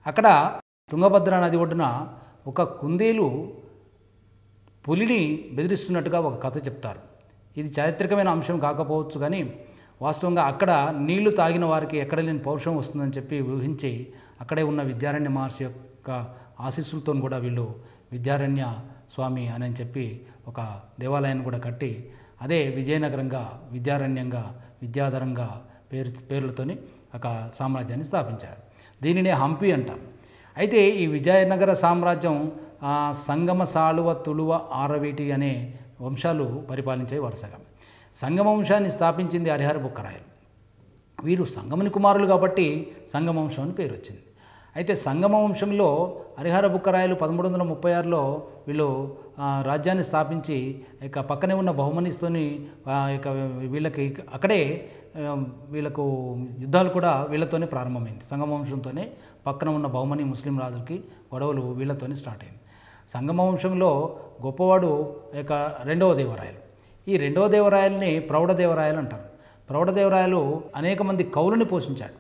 అక్కడ తుంగభద్ర నది ఒడ్డున ఒక కుందేలు పులిని బెదిరిస్తున్నట్టుగా ఒక కథ చెప్తారు. ఇది చారిత్రకమైన అంశం కాకపోవచ్చు, కానీ వాస్తవంగా అక్కడ నీళ్లు తాగిన వారికి ఎక్కడ లేని పౌరుషం వస్తుందని చెప్పి ఊహించి అక్కడే ఉన్న విద్యారణ్య మహర్షి యొక్క ఆశీస్సులతో కూడా వీళ్ళు విద్యారణ్య స్వామి అని చెప్పి ఒక దేవాలయాన్ని కూడా కట్టి అదే విజయనగరంగా, విద్యారణ్యంగా, విద్యాధరంగా పేర్లతోని ఒక సామ్రాజ్యాన్ని స్థాపించారు. దీనినే హంపి అంటాం. అయితే ఈ విజయనగర సామ్రాజ్యం సంగమ, సాళువ, తుళువ, ఆరవీటి అనే వంశాలు పరిపాలించే వరుసగా. సంగమ వంశాన్ని స్థాపించింది హరిహర బుక్కరాయలు. వీరు సంగముని కుమారులు కాబట్టి సంగమ వంశం అని పేరు వచ్చింది. అయితే సంగమ వంశంలో హరిహర బుక్కరాయలు 1336లో వీళ్ళు రాజ్యాన్ని స్థాపించి ఇక పక్కనే ఉన్న బహుమనిస్తోని ఇక వీళ్ళకి అక్కడే వీళ్ళకు యుద్ధాలు కూడా వీళ్ళతోనే ప్రారంభమైంది. సంగమ వంశంతోనే పక్కన ఉన్న బహుమని ముస్లిం రాజులకి గొడవలు వీళ్ళతోనే స్టార్ట్ అయింది. సంగమ వంశంలో గొప్పవాడు ఇక రెండవ దేవరాయలు. ఈ రెండవ దేవరాయల్ని ప్రౌఢదేవరాయలు అంటారు. ప్రౌఢదేవరాయలు అనేక మంది కవులను పోషించాడు.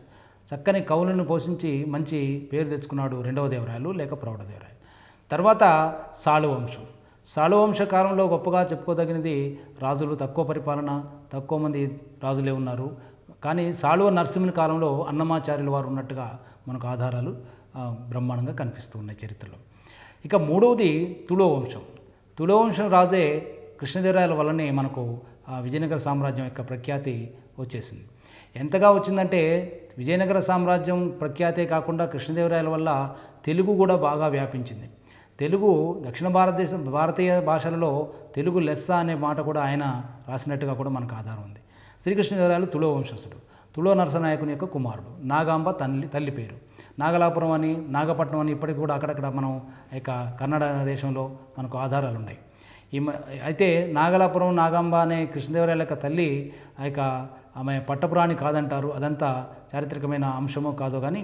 చక్కని కవులను పోషించి మంచి పేరు తెచ్చుకున్నాడు రెండవ దేవరాయలు లేక ప్రౌఢదేవరాయలు. తర్వాత సాళువంశం. సాళువంశ కాలంలో గొప్పగా చెప్పుకోదగినది రాజులు తక్కువ పరిపాలన, తక్కువ మంది రాజులే ఉన్నారు. కానీ సాళువ నరసింహుని కాలంలో అన్నమాచార్యుల వారు ఉన్నట్టుగా మనకు ఆధారాలు బ్రహ్మాండంగా కనిపిస్తూ ఉన్నాయి చరిత్రలో. ఇక మూడవది తుళవంశం. తుళవంశం రాజే కృష్ణదేవరాయల వల్లనే మనకు విజయనగర సామ్రాజ్యం యొక్క ప్రఖ్యాతి వచ్చేసింది. ఎంతగా వచ్చిందంటే విజయనగర సామ్రాజ్యం ప్రఖ్యాతే కాకుండా కృష్ణదేవరాయల వల్ల తెలుగు కూడా బాగా వ్యాపించింది. తెలుగు దక్షిణ భారతీయ భాషలలో తెలుగు లెస్స అనే మాట కూడా ఆయన రాసినట్టుగా కూడా మనకు ఆధారం ఉంది. శ్రీకృష్ణదేవరాయలు తుళో వంశస్థుడు. తుళో నరసనాయకుని యొక్క కుమారుడు. నాగాంబ తల్లి పేరు. నాగలాపురం అని, నాగపట్నం అని ఇప్పటికి కూడా అక్కడక్కడ మనం ఇక కన్నడ దేశంలో మనకు ఆధారాలు ఉన్నాయి. అయితే నాగలాపురం నాగాంబ అనే కృష్ణదేవరాయల యొక్క తల్లి ఇక ఆమె పట్టపురాణి కాదంటారు. అదంతా చారిత్రకమైన అంశమో కాదో కానీ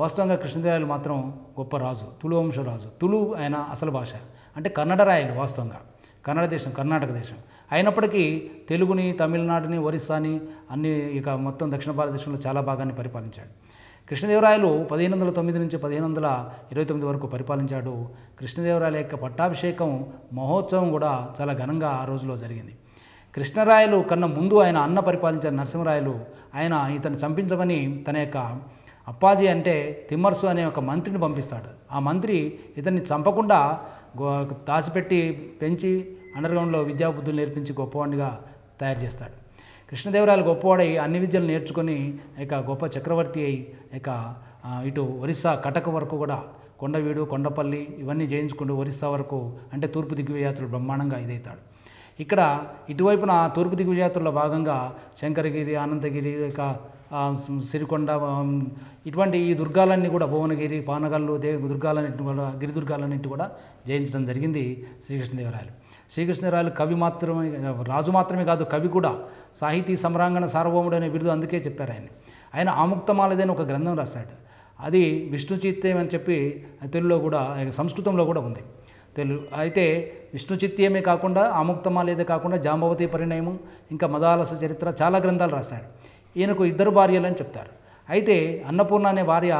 వాస్తవంగా కృష్ణదేవరాయలు మాత్రం గొప్ప రాజు, తుళు వంశ రాజు. తుళు ఆయన అసలు భాష అంటే కన్నడ రాయలు. వాస్తవంగా కన్నడ దేశం, కర్ణాటక దేశం అయినప్పటికీ తెలుగుని, తమిళనాడుని, ఒరిస్సాని అన్ని ఇక మొత్తం దక్షిణ భారతదేశంలో చాలా భాగాన్ని పరిపాలించాడు. కృష్ణదేవరాయలు 1509 నుంచి 1529 వరకు పరిపాలించాడు. కృష్ణదేవరాయల యొక్క పట్టాభిషేకం మహోత్సవం కూడా చాలా ఘనంగా ఆ రోజులో జరిగింది. కృష్ణరాయలు కన్నా ముందు ఆయన అన్న పరిపాలించిన నరసింహరాయలు ఆయన ఇతను చంపించమని తన యొక్క అప్పాజీ అంటే తిమ్మర్సు అనే ఒక మంత్రిని పంపిస్తాడు. ఆ మంత్రి ఇతన్ని చంపకుండా దాచిపెట్టి పెంచి అండర్గ్రౌండ్లో విద్యాబుద్ధులు నేర్పించి గొప్పవాడిగా తయారు చేస్తాడు. కృష్ణదేవరాయలు గొప్పవాడై అన్ని విద్యలు నేర్చుకొని ఇక గొప్ప చక్రవర్తి అయి ఇక ఇటు ఒరిస్సా కటక్ వరకు కూడా కొండవీడు, కొండపల్లి ఇవన్నీ జయించుకుంటూ ఒరిస్సా వరకు అంటే తూర్పు దిగ్విజయాత్రలు బ్రహ్మాండంగా ఇదవుతాడు. ఇక్కడ ఇటువైపున తూర్పు దిగ్విజయాత్రలో భాగంగా శంకరగిరి, అనంతగిరి, ఇక సిరికొండ ఇటువంటి ఈ దుర్గాలన్నీ కూడా భువనగిరి, పానగల్లు దుర్గాలన్నింటిని కూడా గిరిదుర్గాలన్నింటి కూడా జయించడం జరిగింది శ్రీకృష్ణదేవరాయలు. శ్రీకృష్ణదేవరాయలు కవి మాత్రమే, రాజు మాత్రమే కాదు కవి కూడా. సాహితీ సమ్రాంగణ సార్వభౌముడు అనే బిరుదు అందుకే చెప్పారు ఆయన ఆముక్తమాలదైన ఒక గ్రంథం రాశాడు. అది విష్ణు చిత్యం అని చెప్పి తెలుగులో కూడా, సంస్కృతంలో కూడా ఉంది. అయితే విష్ణు చిత్యమే కాకుండా ఆముక్తమాలేదే కాకుండా జాంబవతి పరిణయము, ఇంకా మదాలస చరిత్ర చాలా గ్రంథాలు రాశాడు. ఈయనకు 2 భార్యలని చెప్తారు. అయితే అన్నపూర్ణ అనే భార్య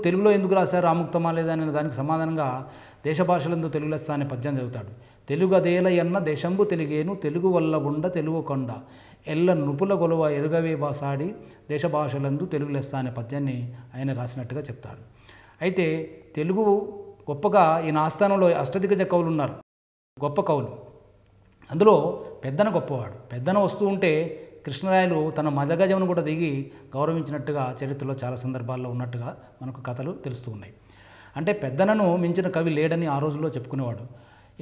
తెలుగులో ఎందుకు రాశారు ఆముక్తమాలేదా అనే దానికి సమాధానంగా దేశ భాషలందు తెలుగు లెస్స అనే పద్యం చదువుతాడు. తెలుగదేల ఎన్న దేశంబు తెలుగేను, తెలుగు వల్ల ఉండ తెలుగు కొండ ఎల్ల నృపుల గొలవ ఎరుగవే బాసాడి దేశ భాషలందు తెలుగు లెస్స అనే పద్యాన్ని ఆయన రాసినట్టుగా చెప్తారు. అయితే తెలుగు గొప్పగా ఈయన ఆస్థానంలో అష్టదిగ్గజ కవులు ఉన్నారు, గొప్ప కవులు. అందులో పెద్దన గొప్పవాడు. పెద్దన వస్తూ ఉంటే కృష్ణరాయలు తన మదగజమును కూడా దిగి గౌరవించినట్టుగా చరిత్రలో చాలా సందర్భాల్లో ఉన్నట్టుగా మనకు కథలు తెలుస్తూ ఉన్నాయి. అంటే పెద్దనను మించిన కవి లేడని ఆ రోజుల్లో చెప్పుకునేవాడు.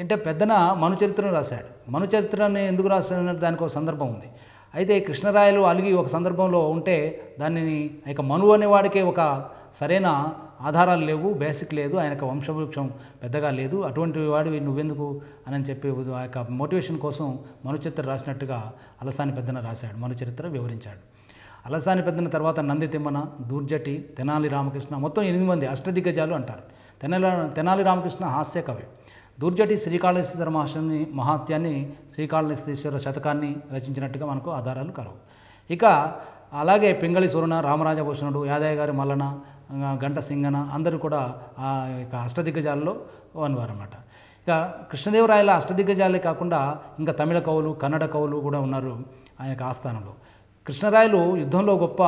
అంటే పెద్దన మను చరిత్రను రాశాడు. మను చరిత్రని ఎందుకు రాశాడనే దానికి ఒక సందర్భం ఉంది. అయితే కృష్ణరాయలు అలిగి ఒక సందర్భంలో ఉంటే దానిని ఇక మను అనేవాడికే ఒక సరైన ఆధారాలు లేవు, బేసిక్ లేదు, ఆయనకు వంశవృక్షం పెద్దగా లేదు, అటువంటి వాడివి నువ్వెందుకు అని చెప్పి ఆ యొక్క మోటివేషన్ కోసం మను చరిత్ర రాసినట్టుగా అలసాని పెద్దన రాశాడు, మను చరిత్ర వివరించాడు. అలసాని పెద్దన తర్వాత నంది తిమ్మన, దూర్జటి, తెనాలి రామకృష్ణ, మొత్తం 8 మంది అష్టదిగ్గజాలు అంటారు. తెనాలి రామకృష్ణ హాస్య కవి. దూర్జటి శ్రీకాళహస్తీశ్వర మహాత్యాన్ని, శ్రీకాళహస్తీశ్వర శతకాన్ని రచించినట్టుగా మనకు ఆధారాలు కలవు. ఇక అలాగే పింగళి సూరణ, రామరాజభూషణుడు, యాదయ్య గారి మల్లన, గంట సింగన అందరూ కూడా ఆ యొక్క అష్టదిగ్గజాలలో ఉన్నవారు అన్నమాట. ఇక కృష్ణదేవరాయల అష్టదిగ్గజాలే కాకుండా ఇంకా తమిళ కవులు, కన్నడ కవులు కూడా ఉన్నారు ఆయన యొక్క ఆస్థానంలో. కృష్ణరాయలు యుద్ధంలో గొప్ప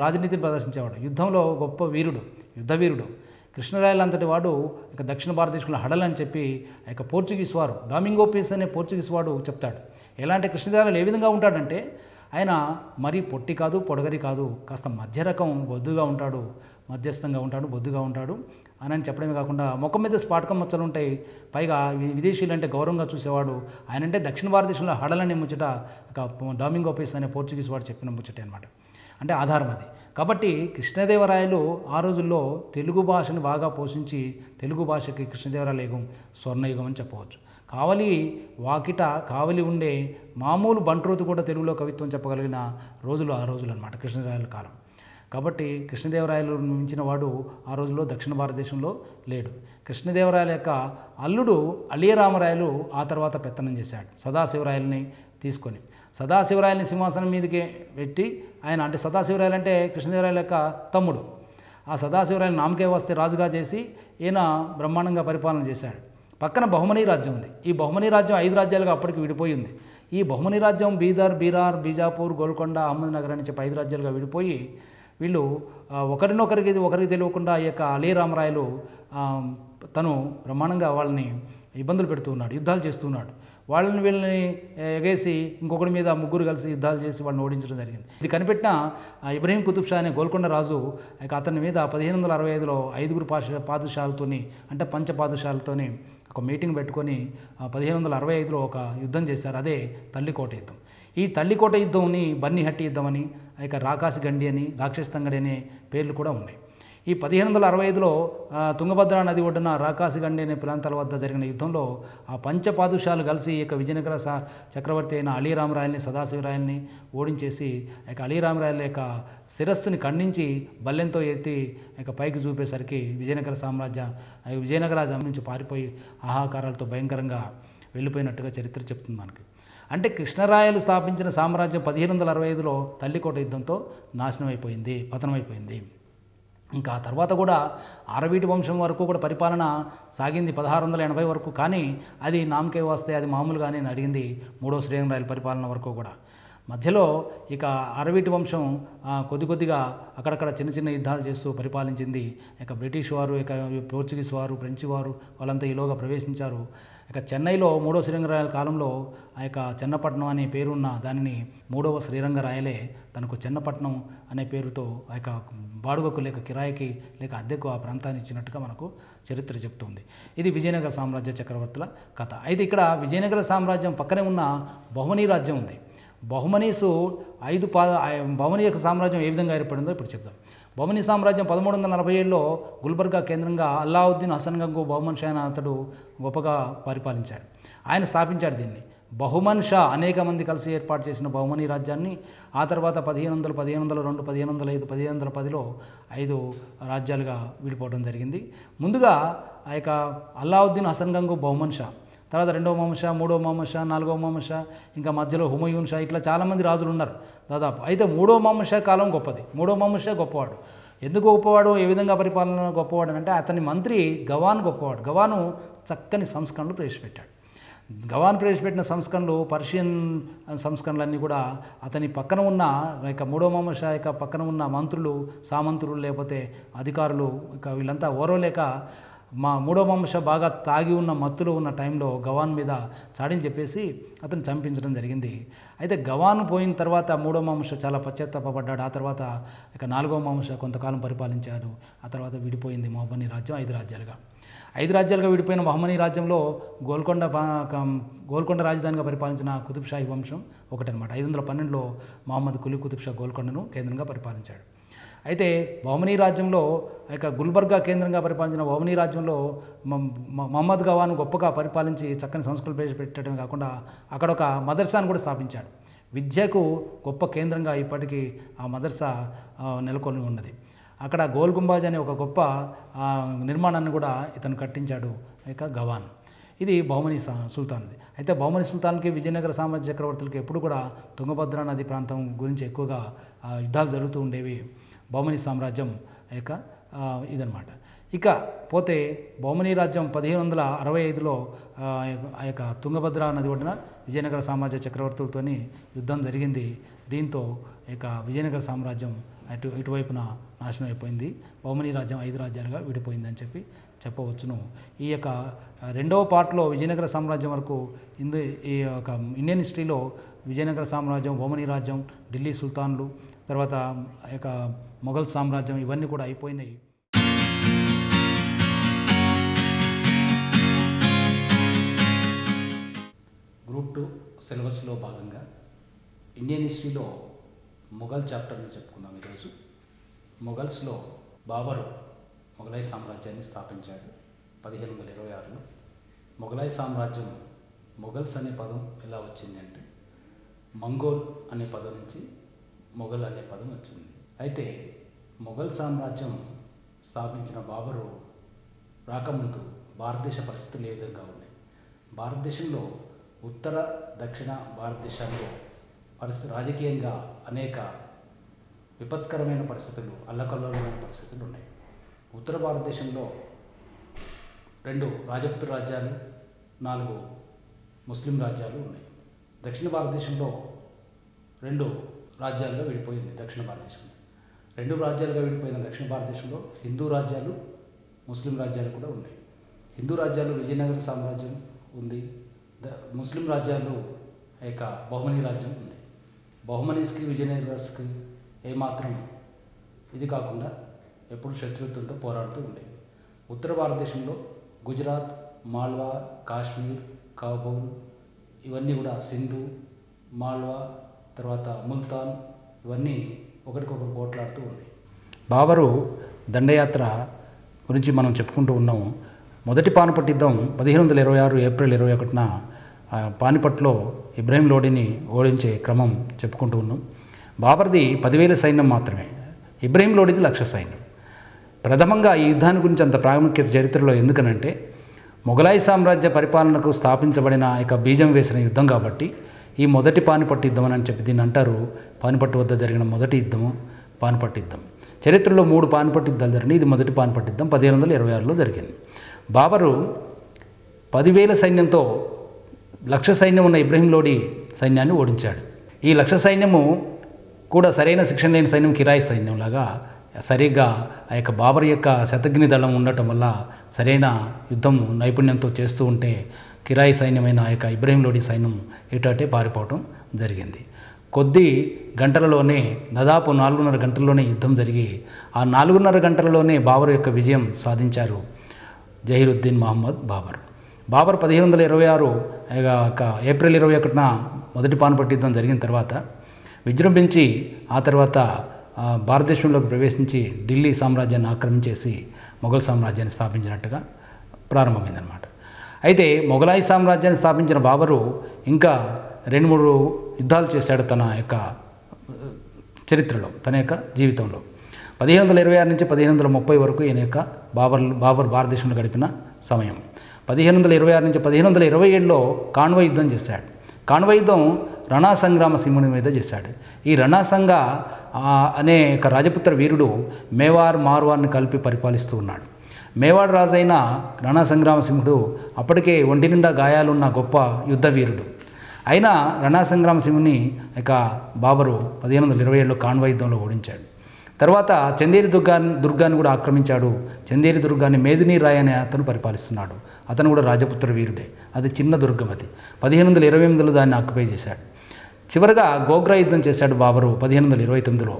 రాజనీతిని ప్రదర్శించేవాడు, యుద్ధంలో గొప్ప వీరుడు, యుద్ధవీరుడు. కృష్ణరాయలు అంతటి వాడు ఇక దక్షిణ భారతదేశంలో హడల్ అని చెప్పి ఆ యొక్క పోర్చుగీస్ వారు, డామింగో పీస్ అనే పోర్చుగీస్ వాడు చెప్తాడు. ఎలా అంటే కృష్ణదేవరాయలు ఏ విధంగా ఉంటాడంటే ఆయన మరీ పొట్టి కాదు, పొడగరి కాదు, కాస్త మధ్య రకం, బొద్దుగా ఉంటాడు, మధ్యస్థంగా ఉంటాడు, బొద్దుగా ఉంటాడు అని చెప్పడమే కాకుండా ముఖం మీద స్పాటకం మచ్చలు ఉంటాయి. పైగా విదేశీయులు అంటే గౌరవంగా చూసేవాడు. ఆయన అంటే దక్షిణ భారతదేశంలో హడలని ముచ్చట డామింగో పీస్ అనే పోర్చుగీస్ వాడు చెప్పిన ముచ్చట అనమాట. అంటే ఆధారం అది. కాబట్టి కృష్ణదేవరాయలు ఆ రోజుల్లో తెలుగు భాషను బాగా పోషించి, తెలుగు భాషకి కృష్ణదేవరాయల యుగం స్వర్ణయుగం అని చెప్పవచ్చు. కావలి వాకిట కావలి ఉండే మామూలు బంట్రోతు కూడా తెలుగులో కవిత్వం చెప్పగలిగిన రోజులు ఆ రోజులు అనమాట, కృష్ణదేవరాయల కాలం. కాబట్టి కృష్ణదేవరాయలు మించిన వాడు ఆ రోజుల్లో దక్షిణ భారతదేశంలో లేడు. కృష్ణదేవరాయల యొక్క అల్లుడు అలియరామరాయలు ఆ తర్వాత పెత్తనం చేశాడు, సదాశివరాయల్ని తీసుకొని. సదాశివరాయల్ని సింహాసనం మీదకి పెట్టి ఆయన, అంటే సదాశివరాయలు అంటే కృష్ణదేవరాయల యొక్క తమ్ముడు, ఆ సదాశివరాయలు నామకే వస్తే రాజుగా చేసి ఈయన బ్రహ్మాండంగా పరిపాలన చేశాడు. పక్కన బహుమనీ రాజ్యం ఉంది. ఈ బహుమనీ రాజ్యం 5 రాజ్యాలుగా అప్పటికి విడిపోయింది. ఈ బహుమనీ రాజ్యం బీదర్, బీరార్, బీజాపూర్, గోల్కొండ, అహ్మద్నగర్ అని చెప్పి 5 రాజ్యాలుగా విడిపోయి వీళ్ళు ఒకరికి తెలియకుండా ఈ యొక్క అలిరామరాయలు తను బ్రహ్మాండంగా వాళ్ళని ఇబ్బందులు పెడుతూ ఉన్నాడు, యుద్ధాలు చేస్తూ ఉన్నాడు. వీళ్ళని ఎగేసి ఇంకొకటి మీద ముగ్గురు కలిసి యుద్ధాలు చేసి వాళ్ళని ఓడించడం జరిగింది. ఇది కనిపెట్టిన ఇబ్రహీం కుతుబ్ షా అనే గోల్కొండ రాజు అతని మీద 1565లో 5 పాదుషాలతోని, అంటే పంచ పాదుషాలతోని ఒక మీటింగ్ పెట్టుకొని 1565లో ఒక యుద్ధం చేశారు. అదే తల్లికోట యుద్ధం. ఈ తల్లికోట యుద్ధంని బన్నిహట్టి యుద్ధం అని, ఇక రాకాసి గండి అని, రాక్షస్ తంగడి అనే పేర్లు కూడా ఉన్నాయి. ఈ 1565లో తుంగభద్ర నది ఒడ్డున రాకాసి గండి అనే ప్రాంతాల వద్ద జరిగిన యుద్ధంలో ఆ పంచపాదుషాలు కలిసి ఇక విజయనగర చక్రవర్తి అయిన అలిరామరాయల్ని, సదాశివరాయల్ని ఓడించేసి ఇక అలిరామరాయల యొక్క శిరస్సుని ఖండించి బల్లెంతో ఎత్తి ఇక పైకి చూపేసరికి విజయనగర నుంచి పారిపోయి ఆహాకారాలతో భయంకరంగా వెళ్ళిపోయినట్టుగా చరిత్ర చెప్తుంది మనకి. అంటే కృష్ణరాయలు స్థాపించిన సామ్రాజ్యం 1565లో తల్లికోట యుద్ధంతో నాశనం అయిపోయింది, పతనమైపోయింది. ఇంకా ఆ తర్వాత కూడా ఆరవీటి వంశం వరకు కూడా పరిపాలన సాగింది 1680 వరకు. కానీ అది నామకే వస్తే అది మామూలుగానే అడిగింది 3వ శ్రీరంగరాయల పరిపాలన వరకు కూడా. మధ్యలో ఇక అరవీటి వంశం కొద్దిగా అక్కడక్కడ చిన్న యుద్ధాలు చేస్తూ పరిపాలించింది. ఇక బ్రిటిష్ వారు, ఇక పోర్చుగీస్ వారు, ఫ్రెంచ్ వారు వాళ్ళంతా ఈలోగా ప్రవేశించారు. ఇక చెన్నైలో 3వ శ్రీరంగరాయల కాలంలో ఆ యొక్క చెన్నపట్నం అనే పేరున్న దానిని 3వ శ్రీరంగరాయలే తనకు చెన్నపట్నం అనే పేరుతో ఆ యొక్క బాడుగకు లేక కిరాయికి లేక అద్దెకు ఆ ప్రాంతాన్ని ఇచ్చినట్టుగా మనకు చరిత్ర చెప్తుంది. ఇది విజయనగర సామ్రాజ్య చక్రవర్తుల కథ. అయితే ఇక్కడ విజయనగర సామ్రాజ్యం పక్కనే ఉన్న బహుమనీ రాజ్యం ఉంది. బహుమనీసు బహుమనీ యొక్క సామ్రాజ్యం ఏ విధంగా ఏర్పడిందో ఇప్పుడు చెప్దాం. బహుమనీ సామ్రాజ్యం 1347లో గుల్బర్గా కేంద్రంగా అల్లావుద్దీన్ హసన్ గంగు బహుమన్ షా అతడు గొప్పగా పరిపాలించాడు. ఆయన స్థాపించాడు దీన్ని. బహుమన్ షా అనేక మంది కలిసి ఏర్పాటు చేసిన బహుమనీ రాజ్యాన్ని ఆ తర్వాత 1500, 1502, 1505, 1510లో 5 రాజ్యాలుగా విడిపోవడం జరిగింది. ముందుగా ఆ యొక్క అల్లావుద్దీన్ హసన్ గంగు బహుమన్ షా, తర్వాత 2వ మహమ్మద్ షా, 3వ మహమ్మద్ షా, 4వ మహమ్మద్ షా, ఇంకా మధ్యలో హుమయూన్ షా, ఇట్లా చాలామంది రాజులు ఉన్నారు దాదాపు. అయితే 3వ మహమ్మద్ షా కాలం గొప్పది. 3వ మహమ్మద్ షా గొప్పవాడు. ఎందుకు గొప్పవాడు, ఏ విధంగా పరిపాలన గొప్పవాడు అంటే అతని మంత్రి గవాన్ గొప్పవాడు. గవాను చక్కని సంస్కరణలు ప్రవేశపెట్టాడు. గవాన్ ప్రవేశపెట్టిన సంస్కరణలు, పర్షియన్ సంస్కరణలన్నీ కూడా అతని పక్కన ఉన్న ఇక 3వ మహమ్మద్ షా ఇక పక్కన ఉన్న మంత్రులు, సామంతులు లేకపోతే అధికారులు ఇక వీళ్ళంతా ఓరవలేక 3వ మహమ్మద్ షా బాగా తాగి ఉన్న మత్తులో ఉన్న టైంలో గవాన్ మీద చాడీని చెప్పేసి అతను చంపించడం జరిగింది. అయితే గవాన్ పోయిన తర్వాత 3వ మహమ్మద్ షా చాలా పశ్చాత్తాపడ్డాడు. ఆ తర్వాత ఇక 4వ మహమ్మద్ షా కొంతకాలం పరిపాలించాడు. ఆ తర్వాత విడిపోయింది బహుమనీ రాజ్యం 5 రాజ్యాలుగా. 5 రాజ్యాలుగా విడిపోయిన బహుమనీ రాజ్యంలో గోల్కొండ రాజధానిగా పరిపాలించిన కుతుబ్ షాహీ వంశం ఒకటనమాట. 512లో మహమ్మద్ కులీ కుతుబ్ షా గోల్కొండను కేంద్రంగా పరిపాలించాడు. అయితే బహుమనీ రాజ్యంలో ఇక గుల్బర్గా కేంద్రంగా పరిపాలించిన బహుమనీ రాజ్యంలో మహమ్మద్ గవాన్ గొప్పగా పరిపాలించి చక్కని సంస్కృతులు ప్రవేశపెట్టడమే కాకుండా అక్కడ ఒక మదర్సాను కూడా స్థాపించాడు. విద్యకు గొప్ప కేంద్రంగా ఇప్పటికీ ఆ మదర్సా నెలకొని ఉన్నది. అక్కడ గోల్ గుంబాజ్ అనే ఒక గొప్ప నిర్మాణాన్ని కూడా ఇతను కట్టించాడు ఇక గవాన్. ఇది బహుమనీ సుల్తాన్ది. అయితే బహుమనీ సుల్తాన్కి విజయనగర సామ్రాజ్య చక్రవర్తులకి ఎప్పుడు కూడా తుంగభద్ర నది ప్రాంతం గురించి ఎక్కువగా యుద్ధాలు జరుగుతూ ఉండేవి. బహుమనీ సామ్రాజ్యం యొక్క ఇదనమాట. ఇక పోతే బహుమనీ రాజ్యం 1565లో ఆ యొక్క తుంగభద్ర నది ఒడ్డున విజయనగర సామ్రాజ్య చక్రవర్తులతోని యుద్ధం జరిగింది. దీంతో ఇక విజయనగర సామ్రాజ్యం ఇటువైపున నాశనం అయిపోయింది. బహుమనీ రాజ్యం 5 రాజ్యాలుగా విడిపోయిందని చెప్పవచ్చును. ఈ యొక్క రెండవ పార్ట్లో విజయనగర సామ్రాజ్యం వరకు ఈ యొక్క ఇండియన్ హిస్టరీలో విజయనగర సామ్రాజ్యం, బహుమనీ రాజ్యం, ఢిల్లీ సుల్తాన్లు, తర్వాత యొక్క మొఘల్ సామ్రాజ్యం ఇవన్నీ కూడా అయిపోయినాయి. గ్రూప్ 2 సిలబస్లో భాగంగా ఇండియన్ హిస్టరీలో మొఘల్ చాప్టర్ని చెప్పుకుందాం ఈరోజు. మొఘల్స్లో బాబరు మొఘలాయి సామ్రాజ్యాన్ని స్థాపించాడు 1526లో. మొఘలాయి సామ్రాజ్యం, మొఘల్స్ అనే పదం ఎలా వచ్చిందంటే మంగోల్ అనే పదం నుంచి మొఘల్ అనే పదం వచ్చింది. అయితే మొఘల్ సామ్రాజ్యం స్థాపించిన బాబరు రాకముందు భారతదేశ పరిస్థితులు ఏ విధంగా ఉన్నాయి? భారతదేశంలో ఉత్తర దక్షిణ భారతదేశాల్లో రాజకీయంగా అనేక విపత్కరమైన పరిస్థితులు, అల్లకల్లోలమైన పరిస్థితులు ఉన్నాయి. ఉత్తర భారతదేశంలో 2 రాజపుత్ర రాజ్యాలు, 4 ముస్లిం రాజ్యాలు ఉన్నాయి. దక్షిణ భారతదేశంలో 2 రాజ్యాలుగా విడిపోయింది. దక్షిణ భారతదేశంలో 2 రాజ్యాలుగా విడిపోయిన దక్షిణ భారతదేశంలో హిందూ రాజ్యాలు, ముస్లిం రాజ్యాలు కూడా ఉన్నాయి. హిందూ రాజ్యాలు విజయనగర సామ్రాజ్యం ఉంది. ముస్లిం రాజ్యాలు యొక్క బహుమనీ రాజ్యం ఉంది. బహుమనీస్కి విజయనగరస్కి ఏమాత్రం ఇది కాకుండా ఎప్పుడు శత్రుత్వంతో పోరాడుతూ ఉండేది. ఉత్తర భారతదేశంలో గుజరాత్, మాల్వా, కాశ్మీర్, కాబూల్ ఇవన్నీ కూడా సింధు, మాల్వా, తర్వాత ముల్తాన్ ఇవన్నీ ఒకరికొకరు పోట్లాడుతూ ఉన్నాయి. బాబరు దండయాత్ర గురించి మనం చెప్పుకుంటూ ఉన్నాము. మొదటి పానిపట్ యుద్ధం 1526 ఏప్రిల్ 21న పానిపట్లో ఇబ్రహీం లోడిని ఓడించే క్రమం చెప్పుకుంటూ ఉన్నాం. బాబర్ది 10,000 సైన్యం మాత్రమే, ఇబ్రహీం లోడిది 1,00,000 సైన్యం. ప్రథమంగా ఈ యుద్ధాన్ని గురించి అంత ప్రాముఖ్యత చరిత్రలో ఎందుకనంటే మొఘలాయి సామ్రాజ్య పరిపాలనకు స్థాపించబడిన ఇక బీజం వేసిన యుద్ధం కాబట్టి ఈ మొదటి పానిపట్టు యుద్ధం అని చెప్పి దీన్ని అంటారు. పానిపట్టు వద్ద జరిగిన మొదటి యుద్ధము పానిపట్టు యుద్ధం. చరిత్రలో 3 పానిపట్టు యుద్ధాలు జరిగినాయి. ఇది మొదటి పానిపట్టు యుద్ధం 1526లో జరిగింది. బాబరు 10,000 సైన్యంతో 1,00,000 సైన్యం ఉన్న ఇబ్రహీం లోడి సైన్యాన్ని ఓడించాడు. ఈ 1,00,000 సైన్యము కూడా సరైన శిక్షణ లేని సైన్యం, కిరాయి సైన్యంలాగా సరిగ్గా ఆ యొక్క బాబర్ యొక్క శతఘ్ని దళం ఉండటం వల్ల సరైన యుద్ధం నైపుణ్యంతో చేస్తూ ఉంటే కిరాయి సైన్యమైన ఆ యొక్క ఇబ్రహీం లోడి సైన్యం ఇటటే పారిపోవటం జరిగింది. కొద్ది గంటలలోనే, దాదాపు 4.5 గంటల్లోనే యుద్ధం జరిగి ఆ 4.5 గంటలలోనే బాబర్ యొక్క విజయం సాధించారు జహీరుద్దీన్ మహమ్మద్ బాబర్. బాబర్ 1526 ఏప్రిల్ 21న మొదటి పానిపట్టు యుద్ధం జరిగిన తర్వాత విజృంభించి ఆ తర్వాత భారతదేశంలోకి ప్రవేశించి ఢిల్లీ సామ్రాజ్యాన్ని ఆక్రమించేసి మొఘల్ సామ్రాజ్యాన్ని స్థాపించినట్టుగా ప్రారంభమైందన్నమాట. అయితే మొఘలాయి సామ్రాజ్యాన్ని స్థాపించిన బాబరు ఇంకా 2-3 యుద్ధాలు చేశాడు తన యొక్క చరిత్రలో, తన యొక్క జీవితంలో. 1526 నుంచి 1530 వరకు ఈయన యొక్క బాబర్ భారతదేశంలో గడిపిన సమయం. 1526 నుంచి 1527లో కాన్వాయ్ యుద్ధం చేశాడు. కాన్వాయ్ యుద్ధం రణా సంగ్రామ సింహుని మీద చేశాడు. ఈ రణాసంగ అనే ఒక రాజపుత్ర వీరుడు మేవార్, మార్వార్ని కలిపి పరిపాలిస్తూ ఉన్నాడు. మేవాడ్ రాజైన రణా సంగ్రామ సింహుడు అప్పటికే ఒంటి నిండా గాయాలున్న గొప్ప యుద్ధ వీరుడు. అయినా రణా సంగ్రామ సింహుని ఇక బాబరు 1527లో కాన్వాయ్ యుద్ధంలో ఓడించాడు. తర్వాత చందేరి దుర్గాన్ని కూడా ఆక్రమించాడు. చందేరి దుర్గాన్ని మేదినీ రాయ్ అనే అతను పరిపాలిస్తున్నాడు. అతను కూడా రాజపుత్ర వీరుడే. అది చిన్న దుర్గం. అది 1528లో దాన్ని ఆక్యుపై చేశాడు. చివరగా గోగ్రా యుద్ధం చేశాడు బాబరు 1529లో.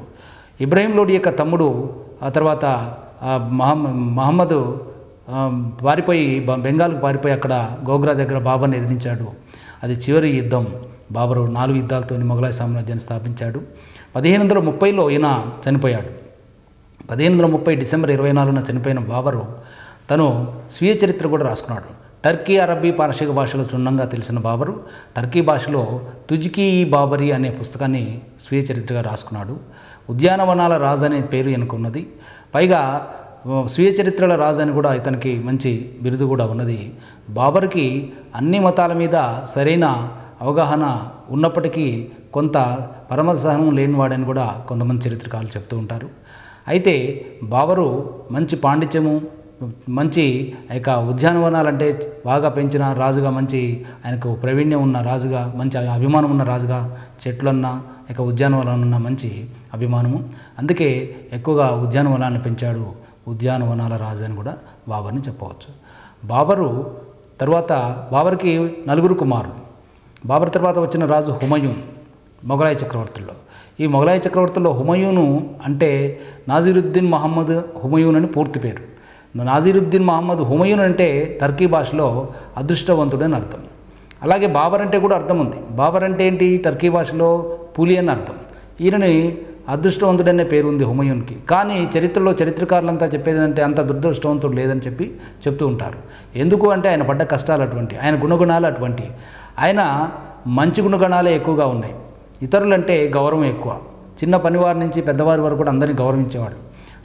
ఇబ్రహీం లోడి యొక్క తమ్ముడు ఆ తర్వాత మహమ్మద్ పారిపోయి బెంగాల్కు పారిపోయి అక్కడ గోగ్రా దగ్గర బాబర్ని ఎదిరించాడు. అది చివరి యుద్ధం. బాబరు 4 యుద్ధాలతో మొఘలాయి సామ్రాజ్యాన్ని స్థాపించాడు. 1530లో ఈయన చనిపోయాడు. 1530 డిసెంబర్ 24న చనిపోయిన బాబరు తను స్వీయ చరిత్ర కూడా రాసుకున్నాడు. టర్కీ అరబీ పారసీక భాషలో క్షుణ్ణంగా తెలిసిన బాబరు టర్కీ భాషలో తుజ్కీ ఈ బాబరీ అనే పుస్తకాన్ని స్వీయ చరిత్రగా రాసుకున్నాడు. ఉద్యానవనాల రాజు అనే పేరు ఎనుకున్నది. పైగా స్వీయ చరిత్రల రాజు అని కూడా ఇతనికి మంచి బిరుదు కూడా ఉన్నది. బాబర్కి అన్ని మతాల మీద సరైన అవగాహన ఉన్నప్పటికీ కొంత పరమసహనం లేనివాడని కూడా కొంతమంది చరిత్రకారులు చెప్తూ ఉంటారు. అయితే బాబరు మంచి పాండిత్యము, మంచి ఉద్యానవనాలంటే బాగా పెంచిన రాజుగా, మంచి ఆయనకు ప్రావీణ్యం ఉన్న రాజుగా, మంచి అభిమానం ఉన్న రాజుగా, చెట్లన్నా ఉద్యానవనాలన్నా మంచి అభిమానము, అందుకే ఎక్కువగా ఉద్యానవనాలను పెంచాడు. ఉద్యానవనాల రాజు అని కూడా బాబర్ని చెప్పవచ్చు. బాబర్కి 4 కుమారులు. బాబర్ తర్వాత వచ్చిన రాజు హుమయూన్, మొఘలాయి చక్రవర్తుల్లో. ఈ మొఘలాయి చక్రవర్తుల్లో హుమయూను అంటే నాసిరుద్దీన్ మహమ్మద్ హుమయూన్ అని పూర్తి పేరు. నాసిరుద్దీన్ మహమ్మద్ హుమయూన్ అంటే టర్కీ భాషలో అదృష్టవంతుడు అని అర్థం. అలాగే బాబర్ అంటే కూడా అర్థం ఉంది. బాబర్ అంటే ఏంటి? టర్కీ భాషలో పులి అని అర్థం. ఈయనని అదృష్టవంతుడనే పేరు ఉంది హుమయూన్కి. కానీ చరిత్రలో చరిత్రకారులంతా చెప్పేది అంటే అంత దురదృష్టవంతుడు లేదని చెప్తూ ఉంటారు. ఎందుకు అంటే ఆయన పడ్డ కష్టాలు అటువంటి, ఆయన గుణగుణాలు అటువంటి. ఆయన మంచి గుణగణాలే ఎక్కువగా ఉన్నాయి. ఇతరులంటే గౌరవం ఎక్కువ. చిన్న పనివారి నుంచి పెద్దవారి వరకు కూడా అందరినీ గౌరవించేవాడు.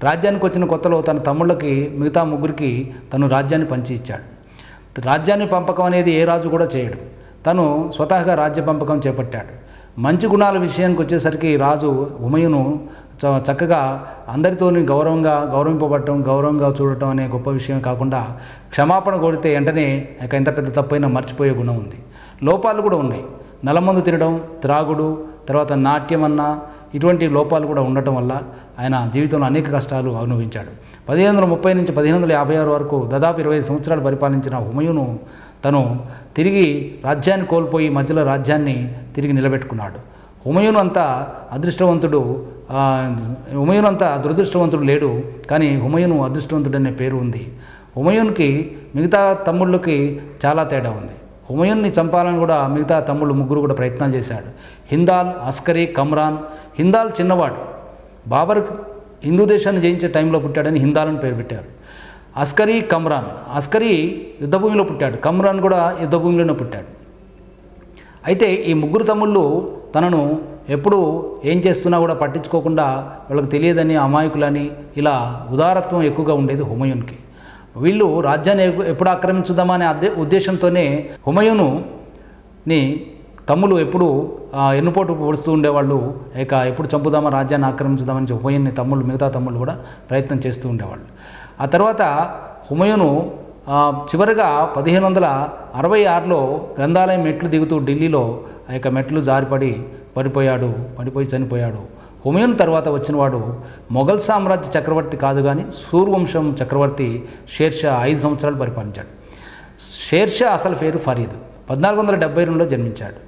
రాజ్యానికి వచ్చిన కొత్తలో తన తమ్ముళ్ళకి, మిగతా 3కి తను రాజ్యాన్ని పంచి ఇచ్చాడు. రాజ్యాన్ని పంపకం అనేది ఏ రాజు కూడా చేయడు. తను స్వతహాగా రాజ్య పంపకం చేపట్టాడు. మంచి గుణాల విషయానికి వచ్చేసరికి రాజు హుమయూను చక్కగా అందరితోని గౌరవింపబడటం, గౌరవంగా చూడటం అనే గొప్ప విషయం కాకుండా క్షమాపణ కోరితే వెంటనే ఎంత పెద్ద తప్పైనా మర్చిపోయే గుణం ఉంది. లోపాలు కూడా ఉన్నాయి. నలమందు తినడం, త్రాగుడు, తర్వాత నాట్యమన్నా ఇటువంటి లోపాలు కూడా ఉండటం వల్ల ఆయన జీవితంలో అనేక కష్టాలు అనుభవించాడు. 1530 నుంచి 1556 వరకు దాదాపు 25 సంవత్సరాలు పరిపాలించిన హుమయూను తను తిరిగి రాజ్యాన్ని కోల్పోయి మధ్యలో రాజ్యాన్ని తిరిగి నిలబెట్టుకున్నాడు. హుమయూను అంత దురదృష్టవంతుడు లేడు, కానీ హుమయూను అదృష్టవంతుడు అనే పేరు ఉంది. హుమయూన్కి మిగతా తమ్ముళ్ళకి చాలా తేడా ఉంది. హుమయూన్ని చంపాలని కూడా మిగతా తమ్ముళ్ళు 3 కూడా ప్రయత్నాలు చేశాడు. హిందాల్, అస్కరీ, కమ్రాన్. హిందాల్ చిన్నవాడు. బాబర్ హిందూ దేశాన్ని జయించే టైంలో పుట్టాడని హిందాల్ అని పేరు పెట్టారు. అస్కరీ, కమ్రాన్. అస్కరీ యుద్ధభూమిలో పుట్టాడు, కమ్రాన్ కూడా యుద్ధభూమిలోనే పుట్టాడు. అయితే ఈ 3 తమ్ముళ్ళు తనను ఎప్పుడు ఏం చేస్తున్నా కూడా పట్టించుకోకుండా, వాళ్ళకి తెలియదని, అమాయకులని, ఇలా ఉదారత్వం ఎక్కువగా ఉండేది హుమయూన్కి. వీళ్ళు రాజ్యాన్ని ఎప్పుడు ఆక్రమించుదామా అనే ఉద్దేశంతోనే హుమయూనుని తమ్ములు ఎప్పుడు ఎన్నుపోటు పొడుస్తూ ఉండేవాళ్ళు. ఎప్పుడు చంపుదామా, రాజ్యాన్ని ఆక్రమించుదామని హుమయూన్ని మిగతా తమ్ముళ్ళు కూడా ప్రయత్నం చేస్తూ ఉండేవాళ్ళు. ఆ తర్వాత హుమయూను చివరిగా 1566లో గ్రంథాలయం మెట్లు దిగుతూ ఢిల్లీలో మెట్లు పడిపోయి చనిపోయాడు. హుమయూన్ తర్వాత వచ్చినవాడు మొఘల్ సామ్రాజ్య చక్రవర్తి కాదు కానీ సూర్వంశం చక్రవర్తి షేర్షా 5 సంవత్సరాలు పరిపాలించాడు. షేర్షా అసలు పేరు ఫరీద్, 1472లో జన్మించాడు.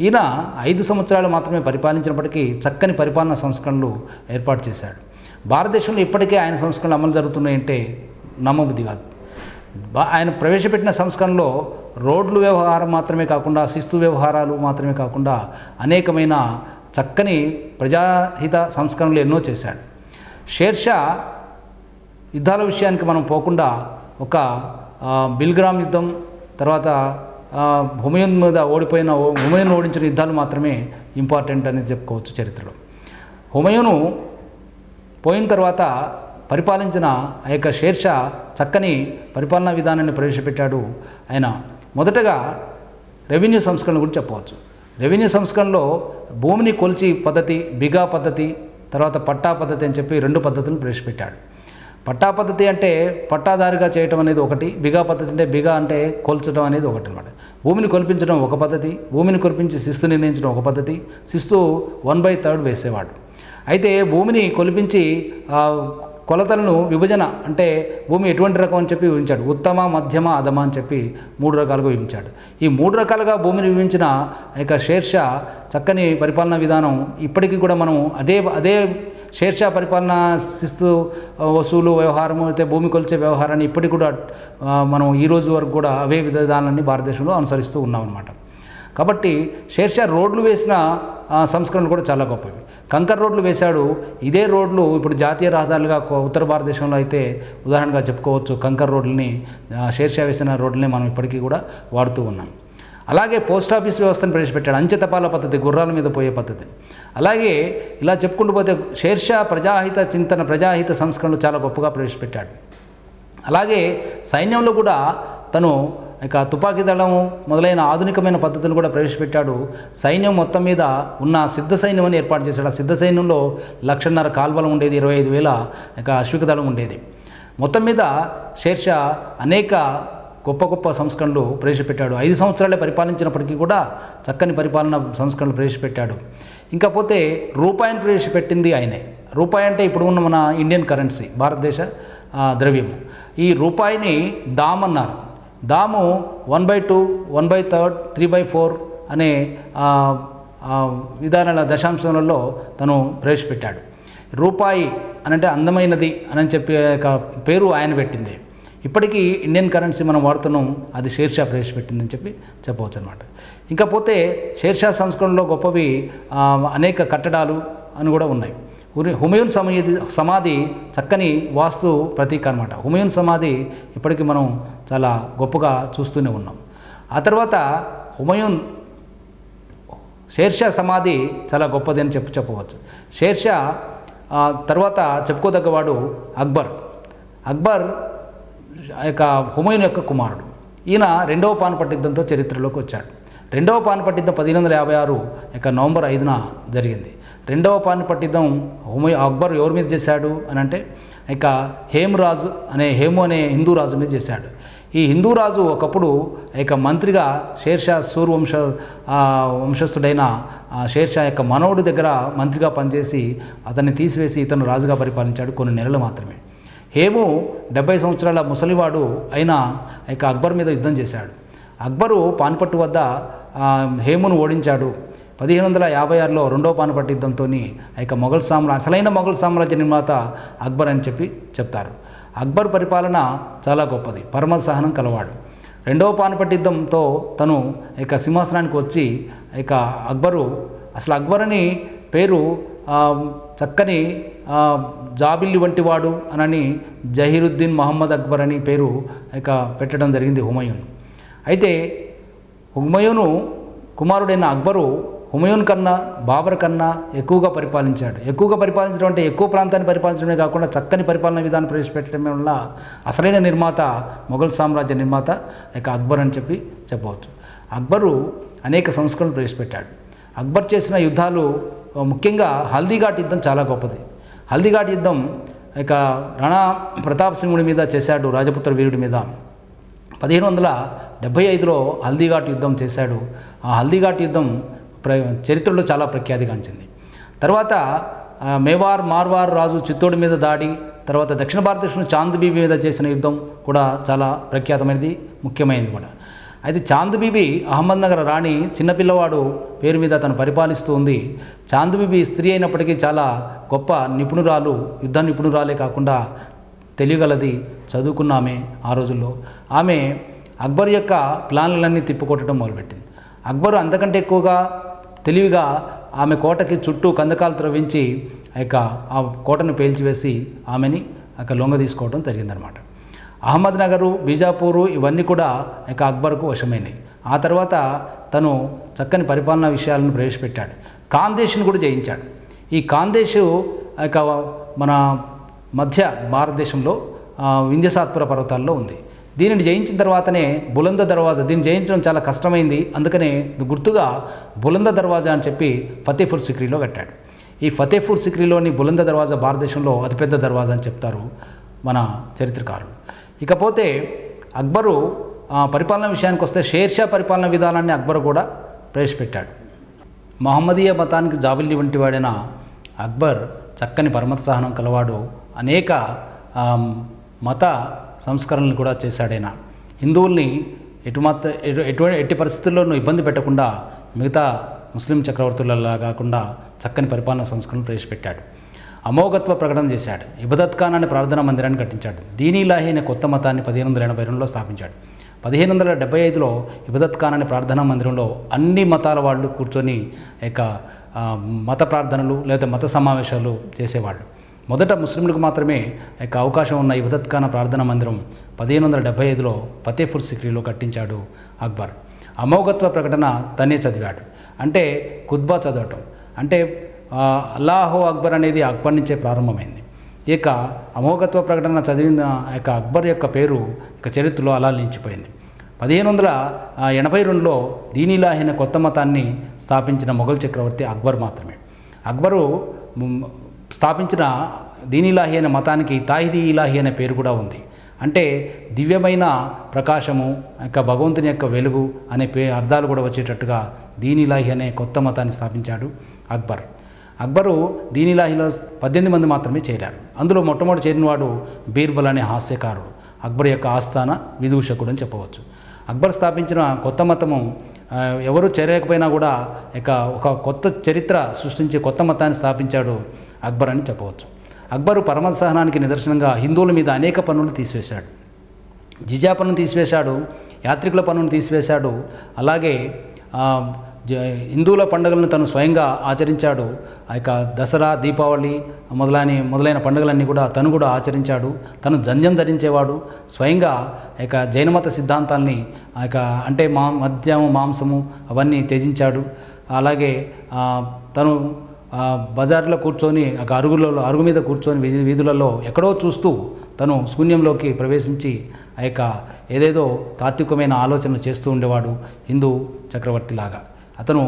ఈయన 5 సంవత్సరాలు మాత్రమే పరిపాలించినప్పటికీ చక్కని పరిపాలనా సంస్కరణలు ఏర్పాటు చేశాడు. భారతదేశంలో ఇప్పటికే ఆయన సంస్కరణలు అమలు జరుగుతున్నాయంటే నమ్మబుద్ధి కాదు. ఆయన ప్రవేశపెట్టిన సంస్కరణలో రోడ్లు వ్యవహారం మాత్రమే కాకుండా, శిస్తు వ్యవహారాలు మాత్రమే కాకుండా అనేకమైన చక్కని ప్రజాహిత సంస్కరణలు ఎన్నో చేశాడు. షేర్షా యుద్ధాల విషయానికి మనం పోకుండా ఒక బిల్గ్రామ్ యుద్ధం, తర్వాత హుమయూన్ మీద హుమయూన్ ఓడించిన యుద్ధాలు మాత్రమే ఇంపార్టెంట్ అనేది చెప్పుకోవచ్చు చరిత్రలో. హుమయూను పోయిన తర్వాత పరిపాలించిన షేర్షా చక్కని పరిపాలనా విధానాన్ని ప్రవేశపెట్టాడు. ఆయన మొదటగా రెవెన్యూ సంస్కరణ గురించి చెప్పవచ్చు. రెవెన్యూ సంస్కరణలో భూమిని కొలిచి పద్ధతి, బిగా పద్ధతి, తర్వాత పట్టా పద్ధతి అని చెప్పి 2 పద్ధతులను ప్రవేశపెట్టాడు. పట్టా పద్ధతి అంటే పట్టాదారిగా చేయటం అనేది ఒకటి, బిగా పద్ధతి అంటే బిగా అంటే కొల్చడం అనేది ఒకటి అనమాట. భూమిని కొలిపించడం ఒక పద్ధతి, భూమిని కొలిపించి శిస్తు నిర్ణయించడం ఒక పద్ధతి, శిస్తు 1/3 వేసేవాడు. అయితే భూమిని కొలిపించి కొలతలను విభజన అంటే భూమి ఎటువంటి రకం అని చెప్పి విభజించాడు. ఉత్తమ, మధ్యమ, అధమ అని చెప్పి 3 రకాలుగా విభజించాడు. ఈ 3 రకాలుగా భూమిని విభజించిన షేర్షా చక్కని పరిపాలనా విధానం ఇప్పటికీ కూడా మనం అదే షేర్షా పరిపాలన, శిస్తు వసూలు వ్యవహారము, అయితే భూమి కొలిచే వ్యవహారాన్ని ఇప్పటికి కూడా మనం ఈ రోజు వరకు కూడా అవే విధానాన్ని భారతదేశంలో అనుసరిస్తూ ఉన్నాం అన్నమాట. కాబట్టి షేర్షా రోడ్లు వేసిన సంస్కరణలు కూడా చాలా గొప్పవి. కంకర్ రోడ్లు వేశాడు. ఇదే రోడ్లు ఇప్పుడు జాతీయ రహదారులుగా ఉత్తర భారతదేశంలో అయితే ఉదాహరణగా చెప్పుకోవచ్చు. కంకర్ రోడ్లని షేర్షా వేసిన రోడ్లని మనం ఇప్పటికీ కూడా వాడుతూ ఉన్నాం. అలాగే పోస్ట్ ఆఫీస్ వ్యవస్థను ప్రవేశపెట్టాడు. అంచె తపాలా పద్ధతి, గుర్రాల మీద పోయే పద్ధతి. అలాగే ఇలా చెప్పుకుంటూ పోతే షేర్షా ప్రజాహిత చింతన, ప్రజాహిత సంస్కరణలు చాలా గొప్పగా ప్రవేశపెట్టాడు. అలాగే సైన్యంలో కూడా తను ఇక తుపాకీ దళం మొదలైన ఆధునికమైన పద్ధతులు కూడా ప్రవేశపెట్టాడు. సైన్యం మొత్తం మీద ఉన్న సిద్ధ సైన్యం అని ఏర్పాటు చేశాడు. ఆ సిద్ధ సైన్యంలో 1,50,000 కాల్బలం ఉండేది, 25,000 ఇక అశ్విక దళం ఉండేది. మొత్తం మీద షేర్షా అనేక గొప్ప గొప్ప సంస్కరణలు ప్రవేశపెట్టాడు. 5 సంవత్సరాలే పరిపాలించినప్పటికీ కూడా చక్కని పరిపాలన సంస్కరణలు ప్రవేశపెట్టాడు. ఇంకా పోతే రూపాయిని ప్రవేశపెట్టింది ఆయనే. రూపాయి అంటే ఇప్పుడు ఉన్న మన ఇండియన్ కరెన్సీ, భారతదేశ ద్రవ్యము. ఈ రూపాయిని దామ్ అన్నారు. దాము 1/2, 1/3, 3/4 అనే విధానాల దశాంశాలలో తను ప్రవేశపెట్టాడు. రూపాయి అనంటే అందమైనది అని చెప్పే పేరు ఆయన పెట్టింది. ఇప్పటికీ ఇండియన్ కరెన్సీ మనం వాడుతున్నాం, అది షేర్షా ప్రవేశపెట్టిందని చెప్పవచ్చు అనమాట. ఇంకా పోతే షేర్షా సంస్కరణలో గొప్పవి అనేక కట్టడాలు అని కూడా ఉన్నాయి. హుమయూన్ సమాధి చక్కని వాస్తు ప్రతీక అనమాట. హుమయూన్ సమాధి ఇప్పటికీ మనం చాలా గొప్పగా చూస్తూనే ఉన్నాం. ఆ తర్వాత షేర్షా సమాధి చాలా గొప్పది అని చెప్పవచ్చు. షేర్షా తర్వాత చెప్పుకోదగ్గవాడు అక్బర్ యొక్క హుమయూన్ యొక్క కుమారుడు. ఈయన 2వ పానిపట్ యుద్ధంతో చరిత్రలోకి వచ్చాడు. 2వ పానిపట్ యుద్ధం 1556 నవంబర్ 5న జరిగింది. 2వ పానిపట్ యుద్ధం అక్బర్ ఎవరి మీద చేశాడు అని అంటే హేము అనే హిందూ రాజు మీద చేశాడు. ఈ హిందూ రాజు ఒకప్పుడు మంత్రిగా షేర్షా వంశస్థుడైన షేర్షా యొక్క మనవడు దగ్గర మంత్రిగా పనిచేసి అతన్ని తీసివేసి ఇతను రాజుగా పరిపాలించాడు కొన్ని నెలలు మాత్రమే. హేము 70 సంవత్సరాల ముసలివాడు అయిన అక్బర్ మీద యుద్ధం చేశాడు. అక్బరు పానిపట్టు వద్ద హేమును ఓడించాడు. 1556లో 2వ పానిపట్టు యుద్ధంతో అసలైన మొఘల్ సామ్రాజ్య నిర్మాత అక్బర్ అని చెప్తారు. అక్బర్ పరిపాలన చాలా గొప్పది, పరమ సహనం కలవాడు. 2వ పానిపట్టు యుద్ధంతో తను సింహాసనానికి వచ్చి అక్బర్ అని పేరు చక్కని జాబిల్లి వంటి వాడు అనని జహీరుద్దీన్ మహమ్మద్ అక్బర్ అని పేరు పెట్టడం జరిగింది హుమయూన్. అయితే హుమయూను కుమారుడైన అక్బరు హుమయూన్ కన్నా బాబర్ కన్నా ఎక్కువగా పరిపాలించాడు. ఎక్కువగా పరిపాలించడం అంటే ఎక్కువ ప్రాంతాన్ని పరిపాలించడమే కాకుండా చక్కని పరిపాలన విధానం ప్రవేశపెట్టడం వల్ల అసలైన నిర్మాత, మొఘల్ సామ్రాజ్య నిర్మాత అక్బర్ అని చెప్పవచ్చు. అక్బరు అనేక సంస్కరణలు ప్రవేశపెట్టాడు. అక్బర్ చేసిన యుద్ధాలు ముఖ్యంగా హల్దీఘాట్ యుద్ధం చాలా గొప్పది. హల్దీఘాట్ యుద్ధం రాణా ప్రతాప్ సింగుడి మీద చేశాడు, రాజపుత్ర వీరుడి మీద. 1575లో హల్దీఘాట్ యుద్ధం చేశాడు. ఆ హల్దీఘాట్ యుద్ధం చరిత్రలో చాలా ప్రఖ్యాతిగాంచింది. తర్వాత మార్వార్ రాజు చిత్తోడు మీద దాడి, తర్వాత దక్షిణ భారతదేశంలో చాంద్ బీబీ మీద చేసిన యుద్ధం కూడా చాలా ప్రఖ్యాతమైనది, ముఖ్యమైనది కూడా. అయితే చాంద్ బీబీ అహ్మద్నగర్ రాణి, చిన్నపిల్లవాడు పేరు మీద తను పరిపాలిస్తూ ఉంది. చాంద్ బీబీ స్త్రీ అయినప్పటికీ చాలా గొప్ప నిపుణురాలు, యుద్ధ నిపుణురాలే కాకుండా తెలియగలది, చదువుకున్న ఆమె ఆ రోజుల్లో. ఆమె అక్బర్ యొక్క ప్లాన్లన్నీ తిప్పికొట్టడం మొదలుపెట్టింది. అక్బరు అంతకంటే ఎక్కువగా తెలివిగా ఆమె కోటకి చుట్టూ కందకాలు త్రవ్వించి ఆ కోటను పేల్చివేసి ఆమెని లొంగ తీసుకోవడం జరిగిందనమాట. అహ్మద్నగరు, బీజాపూరు ఇవన్నీ కూడా అక్బర్కు వశమైనవి. ఆ తర్వాత తను చక్కని పరిపాలనా విషయాలను ప్రవేశపెట్టాడు. ఖాందేశ్ని కూడా జయించాడు. ఈ ఖాందేశు మన మధ్య భారతదేశంలో వింధ్యసాత్పుర పర్వతాల్లో ఉంది. దీనిని జయించిన తర్వాతనే బులంద దర్వాజా, దీన్ని జయించడం చాలా కష్టమైంది, అందుకనే గుర్తుగా బులంద దర్వాజా అని చెప్పి ఫతేపూర్ సిక్రీలో కట్టాడు. ఈ ఫతేపూర్ సిక్రీలోని బులంద దర్వాజా భారతదేశంలో అతిపెద్ద దర్వాజా అని చెప్తారు మన చరిత్రకారులు. ఇకపోతే అక్బరు పరిపాలన విషయానికి వస్తే షేర్షా పరిపాలన విధానాన్ని అక్బరు కూడా ప్రవేశపెట్టాడు. మహమ్మదీయ మతానికి జాబిల్లి వంటి వాడైన అక్బర్ చక్కని పరమోత్సాహనం కలవాడు. అనేక మత సంస్కరణలు కూడా చేశాడైనా. హిందువుల్ని ఎట్టి పరిస్థితుల్లోనూ ఇబ్బంది పెట్టకుండా మిగతా ముస్లిం చక్రవర్తులలా కాకుండా చక్కని పరిపాలన సంస్కరణలు ప్రవేశపెట్టాడు. అమోఘత్వ ప్రకటన చేశాడు. ఇబదత్ ఖాన్ అనే ప్రార్థనా మందిరాన్ని కట్టించాడు. దీనీ ఇలాహీ అనే కొత్త మతాన్ని 1582లో స్థాపించాడు. 1575లో ఇబదత్ ఖాన్ అనే ప్రార్థనా మందిరంలో అన్ని మతాల వాళ్ళు కూర్చొని యొక్క మత ప్రార్థనలు లేదా మత సమావేశాలు చేసేవాళ్ళు. మొదట ముస్లింలకు మాత్రమే యొక్క అవకాశం ఉన్న ఇబదత్ ఖాన్ ప్రార్థనా మందిరం 1575లో ఫతేపూర్ సిక్రీలో కట్టించాడు అక్బర్. అమోఘత్వ ప్రకటన తనే చదివాడు. అంటే ఖుత్బా చదవటం అంటే అల్లాహో అక్బర్ అనేది అక్బర్ నుంచే ప్రారంభమైంది. ఇక అమోఘత్వ ప్రకటన చదివిన యొక్క అక్బర్ యొక్క పేరు ఇక చరిత్రలో అలా నిలిచిపోయింది. 1582లో దీన్ ఇలాహీ అనే కొత్త మతాన్ని స్థాపించిన మొఘల్ చక్రవర్తి అక్బర్ మాత్రమే. అక్బరు స్థాపించిన దీన్ ఇలాహీ అనే మతానికి తాహిదీ ఇలాహీ అనే పేరు కూడా ఉంది. అంటే దివ్యమైన ప్రకాశము యొక్క భగవంతుని యొక్క వెలుగు అనే అర్థాలు కూడా వచ్చేటట్టుగా దీన్ ఇలాహీ అనే కొత్త మతాన్ని స్థాపించాడు అక్బర్. అక్బరు దీన్ ఇలాహీలో 18 మంది మాత్రమే చేరారు. అందులో మొట్టమొదటి చేరినవాడు బీర్బల్ అనే హాస్యకారుడు, అక్బర్ యొక్క ఆస్థాన విదూషకుడు అని చెప్పవచ్చు. అక్బర్ స్థాపించిన కొత్త మతము ఎవరు చేరకపోయినా కూడా ఒక కొత్త చరిత్ర సృష్టించి కొత్త మతాన్ని స్థాపించాడు అక్బర్ అని చెప్పవచ్చు. అక్బరు పరమత సహనానికి నిదర్శనంగా హిందువుల మీద అనేక పన్నులు తీసివేశాడు. జిజా పన్నును తీసివేశాడు, యాత్రికుల పన్నును తీసివేశాడు. అలాగే హిందువుల పండుగలను తను స్వయంగా ఆచరించాడు. ఆ యొక్క దసరా, దీపావళి మొదలైన పండుగలన్నీ కూడా తను కూడా ఆచరించాడు. తను జంధ్యం ధరించేవాడు. స్వయంగా ఇక జైనమత సిద్ధాంతాల్ని అంటే మద్యము, మాంసము అవన్నీ త్యజించాడు. అలాగే తను బజార్లో కూర్చొని అరుగు మీద కూర్చొని వీధులలో ఎక్కడో చూస్తూ తను శూన్యంలోకి ప్రవేశించి ఆ యొక్క ఏదేదో తాత్వికమైన ఆలోచనలు చేస్తూ ఉండేవాడు హిందూ చక్రవర్తిలాగా. అతను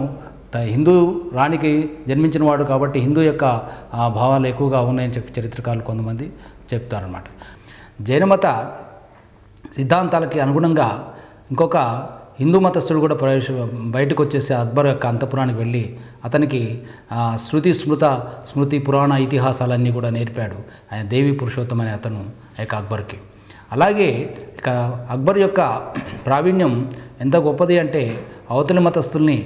హిందూ రాణికి జన్మించినవాడు కాబట్టి హిందూ యొక్క భావాలు ఎక్కువగా ఉన్నాయని చెప్పి చరిత్రకారులు కొంతమంది చెప్తారన్నమాట. జైనమత సిద్ధాంతాలకి అనుగుణంగా ఇంకొక హిందూ మతస్థుడు కూడా బయటకు వచ్చేసి అక్బర్ యొక్క అంతఃపురానికి వెళ్ళి అతనికి స్మృతి పురాణ ఇతిహాసాలన్నీ కూడా నేర్పాడు. ఆయన దేవి పురుషోత్తం అనే అతను యొక్క అక్బర్కి. అలాగే ఇక అక్బర్ యొక్క ప్రావీణ్యం ఎంత గొప్పది అంటే అవతలి మతస్థుల్ని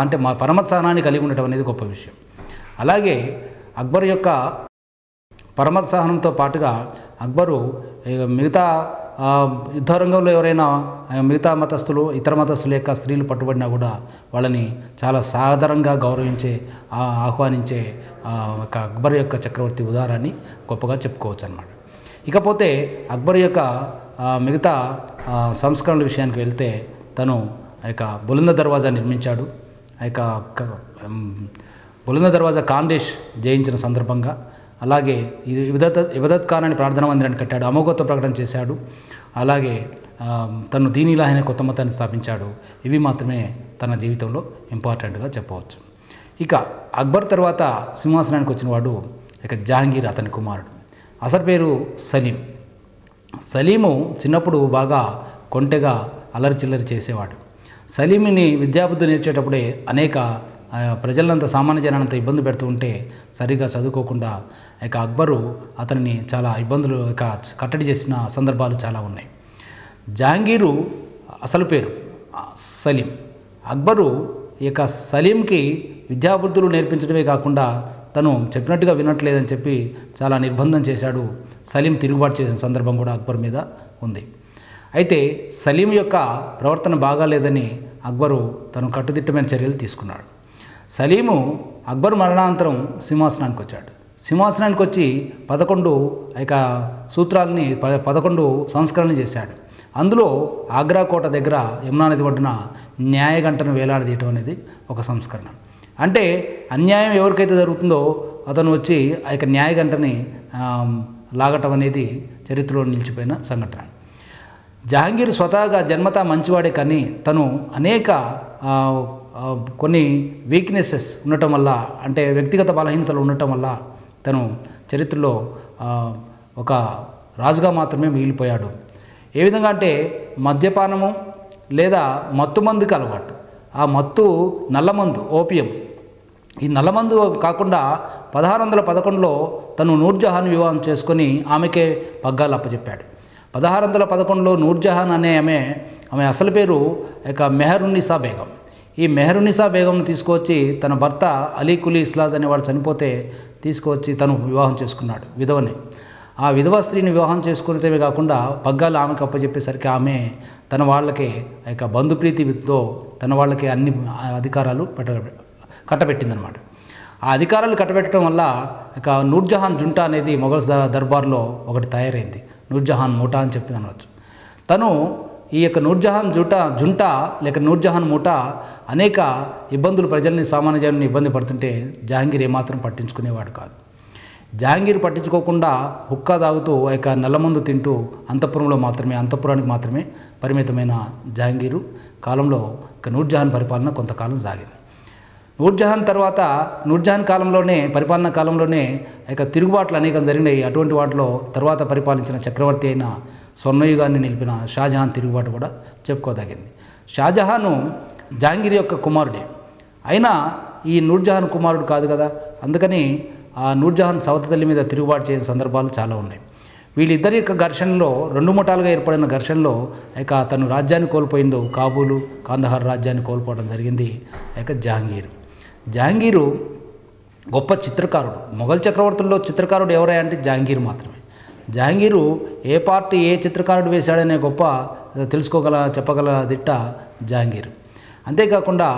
అంటే పరమత సహనాన్ని కలిగి ఉండటం అనేది గొప్ప విషయం. అలాగే అక్బర్ యొక్క పరమత సహనంతో పాటుగా అక్బరు మిగతా యుద్ధరంగంలో ఎవరైనా మిగతా మతస్థులు ఇతర మతస్థుల యొక్క స్త్రీలు పట్టుబడినా కూడా వాళ్ళని చాలా సాధారణంగా గౌరవించే ఆహ్వానించే ఒక అక్బర్ యొక్క చక్రవర్తి ఉదాహరణని గొప్పగా చెప్పుకోవచ్చు అన్నమాట. ఇకపోతే అక్బర్ యొక్క మిగతా సంస్కరణల విషయానికి వెళ్తే తను ఆ యొక్క బులంద దర్వాజా నిర్మించాడు. ఆ యొక్క బులంద దర్వాజా ఖాందేశ్ జయించిన సందర్భంగా. అలాగే ఇబదత్ ఖాన్ అని ప్రార్థనా మందిరాన్ని కట్టాడు. అమోఘత్వ ప్రకటన చేశాడు. అలాగే తను దీన్ ఇలాహీ అనే కొత్త మతాన్ని స్థాపించాడు. ఇవి మాత్రమే తన జీవితంలో ఇంపార్టెంట్గా చెప్పవచ్చు. ఇక అక్బర్ తర్వాత సింహాసనానికి వచ్చినవాడు ఇక జహాంగీర్, అతని కుమారుడు. అసలు పేరు సలీం. సలీము చిన్నప్పుడు బాగా కొంటెగా అల్లరి చిల్లరి చేసేవాడు. సలీంని విద్యాబుద్ధి నేర్చేటప్పుడే అనేక ప్రజలంతా సామాన్య జనాలంతా ఇబ్బంది పెడుతూ ఉంటే సరిగా చదువుకోకుండా ఇక అక్బరు అతనిని చాలా ఇబ్బందులు కట్టడి చేసిన సందర్భాలు చాలా ఉన్నాయి. జహాంగీరు అసలు పేరు సలీం. అక్బరు ఇక సలీంకి విద్యాబుద్ధులు నేర్పించడమే కాకుండా తను చెప్పినట్టుగా వినట్లేదని చెప్పి చాలా నిర్బంధం చేశాడు. సలీం తిరుగుబాటు చేసిన సందర్భం కూడా అక్బర్ మీద ఉంది. అయితే సలీం యొక్క ప్రవర్తన బాగాలేదని అక్బరు తను కట్టుదిట్టమైన చర్యలు తీసుకున్నాడు. సలీము అక్బర్ మరణానంతరం సింహాసనానికి వచ్చాడు. సింహాసనానికి వచ్చి 11 సూత్రాలని 11 సంస్కరణలు చేశాడు. అందులో ఆగ్రా కోట దగ్గర యమునా నది ఒడ్డున న్యాయగంటను వేలాడదీయటం అనేది ఒక సంస్కరణ. అంటే అన్యాయం ఎవరికైతే జరుగుతుందో అతను వచ్చి ఆ యొక్క న్యాయగంటని లాగటం అనేది చరిత్రలో నిలిచిపోయిన సంఘటన. జహాంగీర్ స్వతహాగా జన్మతా మంచివాడే, కానీ తను అనేక కొన్ని వీక్నెసెస్ ఉండటం వల్ల, అంటే వ్యక్తిగత బలహీనతలు ఉండటం వల్ల తను చరిత్రలో ఒక రాజుగా మాత్రమే మిగిలిపోయాడు. ఏ విధంగా అంటే మద్యపానము లేదా మత్తుమందుకి అలవాటు. ఆ మత్తు నల్లమందు, ఓపియం. ఈ నల్లమందు కాకుండా 1611లో తను నూర్జహాన్ వివాహం చేసుకొని ఆమెకే పగ్గాలు అప్పచెప్పాడు. 1611లో నూర్జహాన్ అనే ఆమె అసలు పేరు మెహరున్నిసా బేగం. ఈ మెహరున్నిసా బేగంను తీసుకొచ్చి తన భర్త అలీ కులీ ఇస్లాజ్ అనేవాడు చనిపోతే తీసుకువచ్చి తను వివాహం చేసుకున్నాడు, విధవని. ఆ విధవా స్త్రీని వివాహం చేసుకునేటమే కాకుండా పగ్గాలు ఆమెకు అప్పచెప్పేసరికి ఆమె తన వాళ్ళకే ఇక బంధుప్రీతితో తన వాళ్ళకి అన్ని అధికారాలు కట్టబెట్టిందనమాట. ఆ అధికారాలు కట్టబెట్టడం వల్ల ఇక నూర్జహాన్ జుంటా అనేది మొఘల్ దర్బార్లో ఒకటి తయారైంది. నూర్జహాన్ ముఠా అని చెప్పి అనవచ్చు. తను ఈ యొక్క నూర్జహాన్ జుంటా లేక నూర్జహాన్ ముఠా అనేక ఇబ్బందులు ప్రజల్ని సామాన్య జనాన్ని ఇబ్బంది పడుతుంటే జహాంగీర్ ఏమాత్రం పట్టించుకునేవాడు కాదు. జహాంగీర్ పట్టించుకోకుండా హుక్కా తాగుతూ ఇక నల్లమందు తింటూ అంతఃపురానికి మాత్రమే పరిమితమైన జహాంగీరు కాలంలో ఇక నూర్జహాన్ పరిపాలన కొంతకాలం సాగింది. నూర్జహాన్ పరిపాలనా కాలంలోనే ఇక తిరుగుబాట్లు అనేకం జరిగినాయి. అటువంటి వాటిలో తర్వాత పరిపాలించిన చక్రవర్తి అయిన స్వర్ణయుగాన్ని నిలిపిన షాజహాన్ తిరుగుబాటు కూడా చెప్పుకోదగింది. షాజహాను జహాంగీర్ యొక్క కుమారుడే, అయినా ఈ నూర్జహాన్ కుమారుడు కాదు కదా. అందుకని ఆ నూర్జహాన్ సవతి తల్లి మీద తిరుగుబాటు చేసిన సందర్భాలు చాలా ఉన్నాయి. వీళ్ళిద్దరి యొక్క ఘర్షణలో 2 ముఠాలుగా ఏర్పడిన ఘర్షణలో ఇక తను రాజ్యాన్ని కోల్పోయిందో కాబూలు కాందహార్ రాజ్యాన్ని కోల్పోవడం జరిగింది. ఇక జహాంగీరు గొప్ప చిత్రకారుడు. మొఘల్ చక్రవర్తుల్లో చిత్రకారుడు ఎవరై అంటే జహాంగీర్ మాత్రమే. జహాంగీరు ఏ చిత్రకారుడు వేశాడనే గొప్ప చెప్పగల దిట్ట జహాంగీర్. అంతేకాకుండా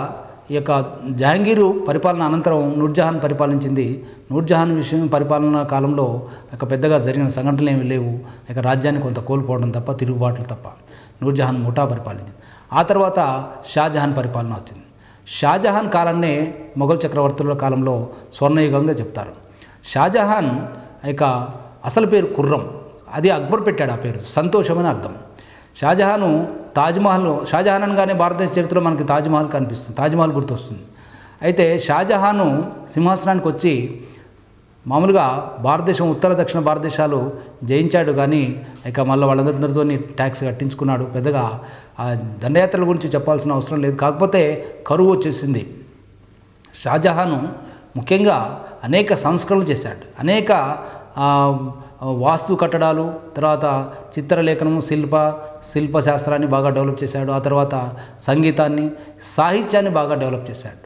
ఈ యొక్క జహాంగీరు పరిపాలన అనంతరం నూర్జహాన్ పరిపాలించింది. నూర్జహాన్ పరిపాలన కాలంలో ఇక పెద్దగా జరిగిన సంఘటనలు ఏమీ లేవు. ఇక రాజ్యాన్ని కొంత కోల్పోవడం తప్ప, తిరుగుబాట్లు తప్ప నూర్జహాన్ ముఠా పరిపాలించింది. ఆ తర్వాత షాజహాన్ పరిపాలన వచ్చింది. షాజహాన్ కాలాన్నే మొఘల్ చక్రవర్తుల కాలంలో స్వర్ణయుగంగా చెప్తారు. షాజహాన్ ఇక అసలు పేరు ఖుర్రం, అది అక్బర్ పెట్టాడు ఆ పేరు, సంతోషమని అర్థం. షాజహాన్ అనగానే భారతదేశ చరిత్రలో మనకి తాజ్మహల్ గుర్తొస్తుంది. అయితే షాజహాను సింహాసనానికి వచ్చి మామూలుగా భారతదేశం ఉత్తర దక్షిణ భారతదేశాలు జయించాడు, కానీ ఇక మళ్ళీ వాళ్ళందరితో ట్యాక్స్ కట్టించుకున్నాడు. పెద్దగా ఆ దండయాత్రల గురించి చెప్పాల్సిన అవసరం లేదు. కాకపోతే కరువు వచ్చేసింది. షాజహాను ముఖ్యంగా అనేక సంస్కరణలు చేశాడు. అనేక వాస్తు కట్టడాలు, తర్వాత చిత్రలేఖనము, శిల్పశాస్త్రాన్ని బాగా డెవలప్ చేశాడు. ఆ తర్వాత సంగీతాన్ని, సాహిత్యాన్ని బాగా డెవలప్ చేశాడు.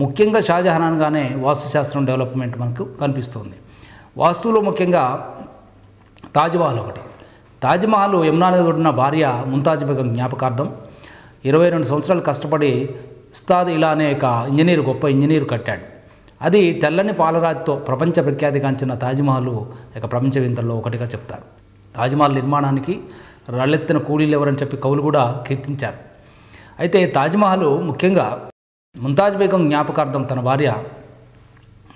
ముఖ్యంగా షాజహాన్ అనగానే వాస్తుశాస్త్రం డెవలప్మెంట్ మనకు కనిపిస్తుంది. వాస్తువులో ముఖ్యంగా తాజ్మహల్ ఒకటి. తాజ్మహల్ యమునా నది ఒడ్డున భార్య ముంతాజ్ బేగం జ్ఞాపకార్థం 22 సంవత్సరాలు కష్టపడి ఉస్తాద్ ఇలా అనే గొప్ప ఇంజనీరు కట్టాడు. అది తెల్లని పాలరాతితో ప్రపంచ ప్రఖ్యాతిగాంచిన తాజ్మహల్ ఇక ప్రపంచ వింతల్లో ఒకటిగా చెప్తారు. తాజ్మహల్ నిర్మాణానికి రాళ్ళెత్తిన కూలీలు ఎవరని చెప్పి కవులు కూడా కీర్తించారు. అయితే తాజ్మహల్ ముఖ్యంగా ముంతాజ్ బేగం జ్ఞాపకార్థం, తన భార్య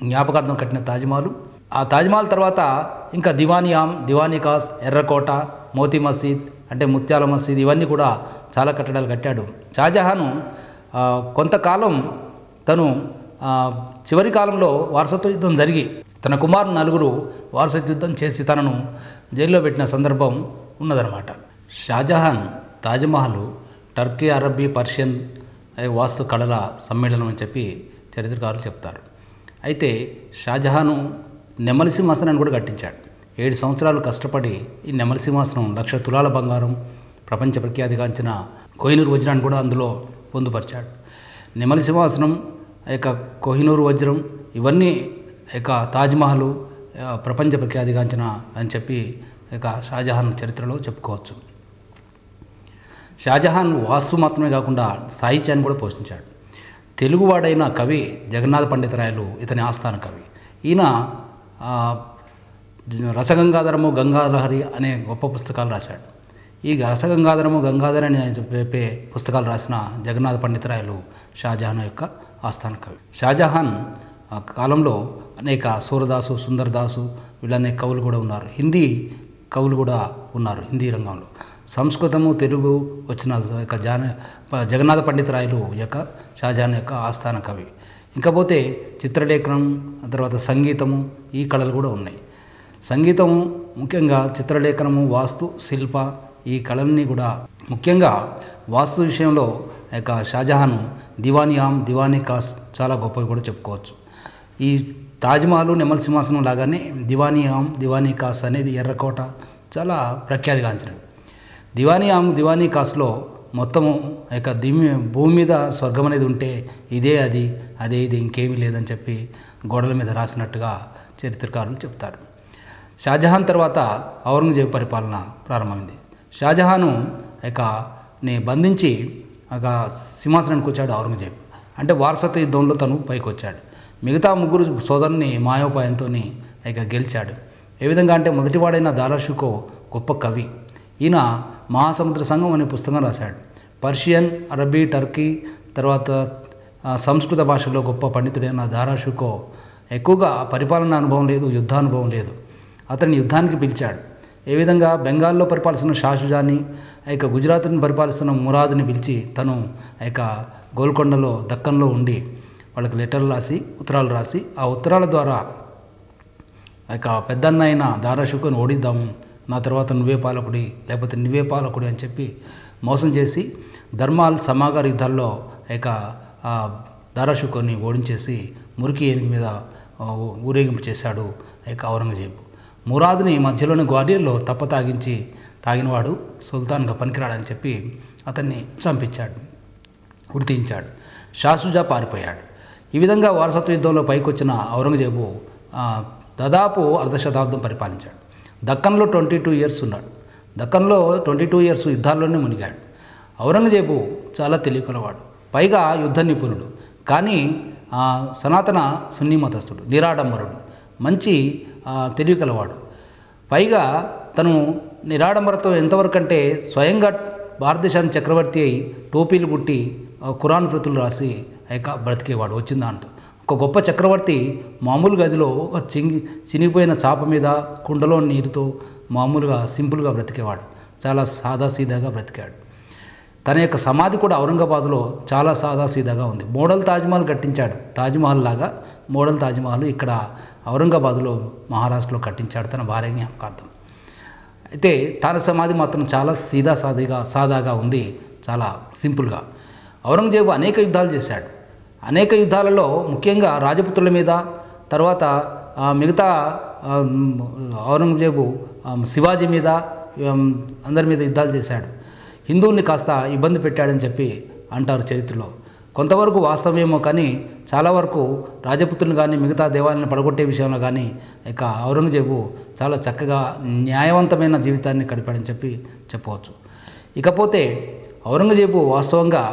జ్ఞాపకార్థం కట్టిన తాజ్మహల్. ఆ తాజ్మహల్ తర్వాత ఇంకా దివానీ ఖాస్, ఎర్రకోట, మోతీ మసీద్ అంటే ముత్యాల మసీద్, ఇవన్నీ కూడా చాలా కట్టడాలు కట్టాడు. షాజహాను కొంతకాలం తను చివరి కాలంలో వారసత్వ యుద్ధం జరిగి తన కుమారుని 4 వారసత్వ యుద్ధం చేసి తనను జైల్లో పెట్టిన సందర్భం ఉన్నదన్నమాట. షాజహాన్ తాజ్మహల్ టర్కీ, అరబ్బీ, పర్షియన్ వాస్తు కళల సమ్మేళనం అని చెప్పి చరిత్రకారులు చెప్తారు. అయితే షాజహాను నెమలి సింహాసనాన్ని కూడా కట్టించాడు. 7 సంవత్సరాలు కష్టపడి ఈ నెమలి సింహాసనం 1,00,000 తులాల బంగారం, ప్రపంచ ప్రఖ్యాతిగాంచిన కోహినూర్ వజ్రాన్ని కూడా అందులో పొందుపరిచాడు. నెమలి సింహాసనం, కోహినూర్ వజ్రం, ఇవన్నీ తాజ్మహల్ ప్రపంచ ప్రఖ్యాతిగాంచిన అని చెప్పి షాజహాన్ చరిత్రలో చెప్పుకోవచ్చు. షాజహాన్ వాస్తు మాత్రమే కాకుండా సాహిత్యాన్ని కూడా పోషించాడు. తెలుగువాడైన కవి జగన్నాథ పండితరాయలు ఇతని ఆస్థాన కవి. ఈయన రసగంగాధరము, గంగాధరహరి అనే గొప్ప పుస్తకాలు రాశాడు. ఈ రసగంగాధరము, గంగాధర అనే చెప్పే పుస్తకాలు రాసిన జగన్నాథ పండితరాయలు షాజహాన్ యొక్క ఆస్థాన కవి. షాజహాన్ కాలంలో అనేక సూరదాసు, సుందరదాసు వీళ్ళనే కవులు కూడా ఉన్నారు. హిందీ కవులు కూడా ఉన్నారు. హిందీ రంగంలో సంస్కృతము, తెలుగు వచ్చిన జగన్నాథ పండితరాయలు షాజహాన్ యొక్క ఆస్థాన కవి. ఇంకపోతే చిత్రలేఖనం, తర్వాత సంగీతము, ఈ కళలు కూడా ఉన్నాయి. సంగీతము ముఖ్యంగా చిత్రలేఖనము, వాస్తు, శిల్ప, ఈ కళల్ని కూడా ముఖ్యంగా వాస్తు విషయంలో షాజహాను దివానీ ఖాస్ చాలా గొప్పవి కూడా చెప్పుకోవచ్చు. ఈ తాజ్మహల్, నెమలి సింహాసనం లాగానే దివానీ ఖాస్ అనేది ఎర్రకోట చాలా ప్రఖ్యాతిగాంచినవి. దివానీ ఖాస్లో మొత్తము భూమి మీద స్వర్గం అనేది ఉంటే ఇదే ఇది ఇంకేమీ లేదని చెప్పి గోడల మీద రాసినట్టుగా చరిత్రకారులు చెప్తారు. షాజహాన్ తర్వాత ఔరంగజేబు పరిపాలన ప్రారంభమైంది. షాజహాను ని బంధించి సింహాసనానికి వచ్చాడు ఔరంగజేబు. అంటే వారసత్వ యుద్ధంలో తను పైకి వచ్చాడు. మిగతా ముగ్గురు సోదరుని మాయోపాయంతో గెలిచాడు. ఏ విధంగా అంటే మొదటివాడైన దారాషుకో గొప్ప కవి. ఈయన మహాసముద్ర సంఘం అనే పుస్తకం రాశాడు. పర్షియన్, అరబీ, టర్కీ తర్వాత సంస్కృత భాషలో గొప్ప పండితుడైన దారాషుకో ఎక్కువగా పరిపాలనా అనుభవం లేదు, యుద్ధానుభవం లేదు. అతన్ని యుద్ధానికి పిలిచాడు. ఏ విధంగా బెంగాల్లో పరిపాలిస్తున్న షాషుజాని, గుజరాత్ని పరిపాలిస్తున్న మురాద్ని పిలిచి తను గోల్కొండలో దక్కన్లో ఉండి వాళ్ళకి లెటర్లు రాసి ఉత్తరాలు రాసి ఆ ఉత్తరాల ద్వారా పెద్దన్న అయిన దారాషుకోని ఓడిద్దాము, నా తర్వాత నువ్వే పాలకుడి లేకపోతే నువ్వే పాలకుడి అని చెప్పి మోసం చేసి ధర్మాల్ సమాగార్ యుద్ధాల్లో దారాషుకోని ఓడించేసి మురికి ఏనుగు మీద ఊరేగింపు చేశాడు ఔరంగజేబు. మురాద్ని మధ్యలోని గ్వాలియర్లో తాగినవాడు సుల్తాన్గా పనికిరాడని చెప్పి అతన్ని చంపించాడు, గుర్తించాడు. షాషుజా పారిపోయాడు. ఈ విధంగా వారసత్వ యుద్ధంలో పైకొచ్చిన ఔరంగజేబు దాదాపు అర్ధశతాబ్దం పరిపాలించాడు. దక్కన్లో 22 ఇయర్స్ ఉన్నాడు. దక్కన్లో 22 ఇయర్స్ యుద్ధాల్లోనే మునిగాడు. ఔరంగజేబు చాలా తెలివికలవాడు, పైగా యుద్ధ నిపుణుడు, కానీ సనాతన సున్నీ మతస్థుడు, నిరాడంబరుడు, మంచి తెలివికలవాడు. పైగా తను నిరాడంబరతో ఎంతవరకు అంటే స్వయంగా భారతదేశానికి చక్రవర్తి అయి టోపీలు పుట్టి ఖురాన్ ప్రతులు రాసి బ్రతికేవాడు వచ్చిందా అంటూ. ఒక గొప్ప చక్రవర్తి మామూలు గదిలో ఒక చినిగిపోయిన చాప మీద కుండలో నీరుతో మామూలుగా సింపుల్గా బ్రతికేవాడు. చాలా సాదాసీదాగా బ్రతికాడు. తన యొక్క సమాధి కూడా ఔరంగాబాద్లో చాలా సాదాసీదాగా ఉంది. మోడల్ తాజ్మహల్ కట్టించాడు. తాజ్మహల్ లాగా మోడల్ తాజ్మహల్ ఇక్కడ ఔరంగాబాద్లో మహారాష్ట్రలో కట్టించాడు తన భార్య జ్ఞాపకార్థం. అయితే తన సమాధి మాత్రం చాలా సాదాగా ఉంది, చాలా సింపుల్గా. ఔరంగజేబు అనేక యుద్ధాలు చేశాడు. అనేక యుద్ధాలలో ముఖ్యంగా రాజపుత్రుల మీద, తర్వాత మిగతా ఔరంగజేబు శివాజీ మీద, అందరి మీద యుద్ధాలు చేశాడు. హిందువుల్ని కాస్త ఇబ్బంది పెట్టాడని చెప్పి అంటారు చరిత్రలో. కొంతవరకు వాస్తవమేమో, కానీ చాలా వరకు రాజపుత్రులు కానీ మిగతా దేవాలయాలను పడగొట్టే విషయంలో కానీ ఔరంగజేబు చాలా చక్కగా న్యాయవంతమైన జీవితాన్ని గడిపాడని చెప్పి చెప్పవచ్చు. ఇకపోతే ఔరంగజేబు వాస్తవంగా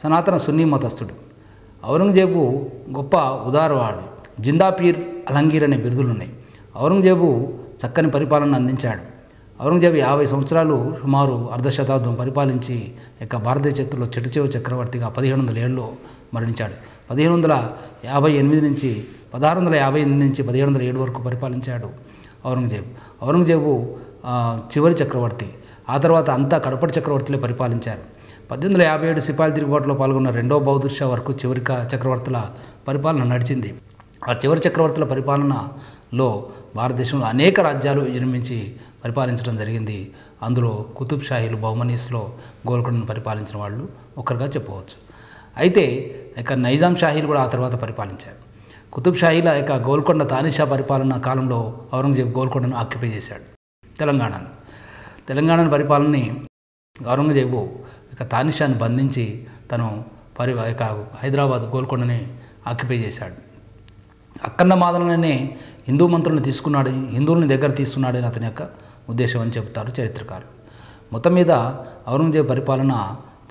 సనాతన సున్నీ మతస్థుడు. ఔరంగజేబు గొప్ప ఉదారవాడు. జిందాపీర్, అలంగీర్ అనే బిరుదులు ఉన్నాయి. ఔరంగజేబు చక్కని పరిపాలన అందించాడు. ఔరంగజేబు 50 సంవత్సరాలు సుమారు అర్ధశతాబ్దం పరిపాలించి భారతదేశ చరిత్రలో చిట్ట చక్రవర్తిగా 1707లో మరణించాడు. 1658 నుంచి 1707 వరకు పరిపాలించాడు ఔరంగజేబు. ఔరంగజేబు చివరి చక్రవర్తి. ఆ తర్వాత అంతా కడపటి చక్రవర్తులే పరిపాలించారు. 1857 సిపాయిల తిరుగుబాటులో పాల్గొన్న రెండో బహదూర్ షా వరకు చివరి చక్రవర్తుల పరిపాలన నడిచింది. ఆ చివరి చక్రవర్తుల పరిపాలనలో భారతదేశంలో అనేక రాజ్యాలు నిర్మించి పరిపాలించడం జరిగింది. అందులో కుతుబ్ షాహీలు, బహుమనీస్లో గోల్కొండను పరిపాలించిన వాళ్ళు ఒకరుగా చెప్పవచ్చు. అయితే నైజాం షాహీలు కూడా ఆ తర్వాత పరిపాలించారు. కుతుబ్ షాహీల గోల్కొండ తానిషా పరిపాలన కాలంలో ఔరంగజేబు గోల్కొండను ఆక్యుపై చేశాడు. తెలంగాణ పరిపాలనని ఔరంగజేబు తానిషాను బంధించి తను హైదరాబాద్ గోల్కొండని ఆక్యుపై చేశాడు. అక్కన్న మాదననే హిందూ మంత్రులను తీసుకున్నాడు, హిందువులని దగ్గర తీసుకున్నాడని అతని యొక్క ఉద్దేశం అని చెబుతారు చరిత్రకారులు. మొత్తం మీద ఔరంగజేబు పరిపాలన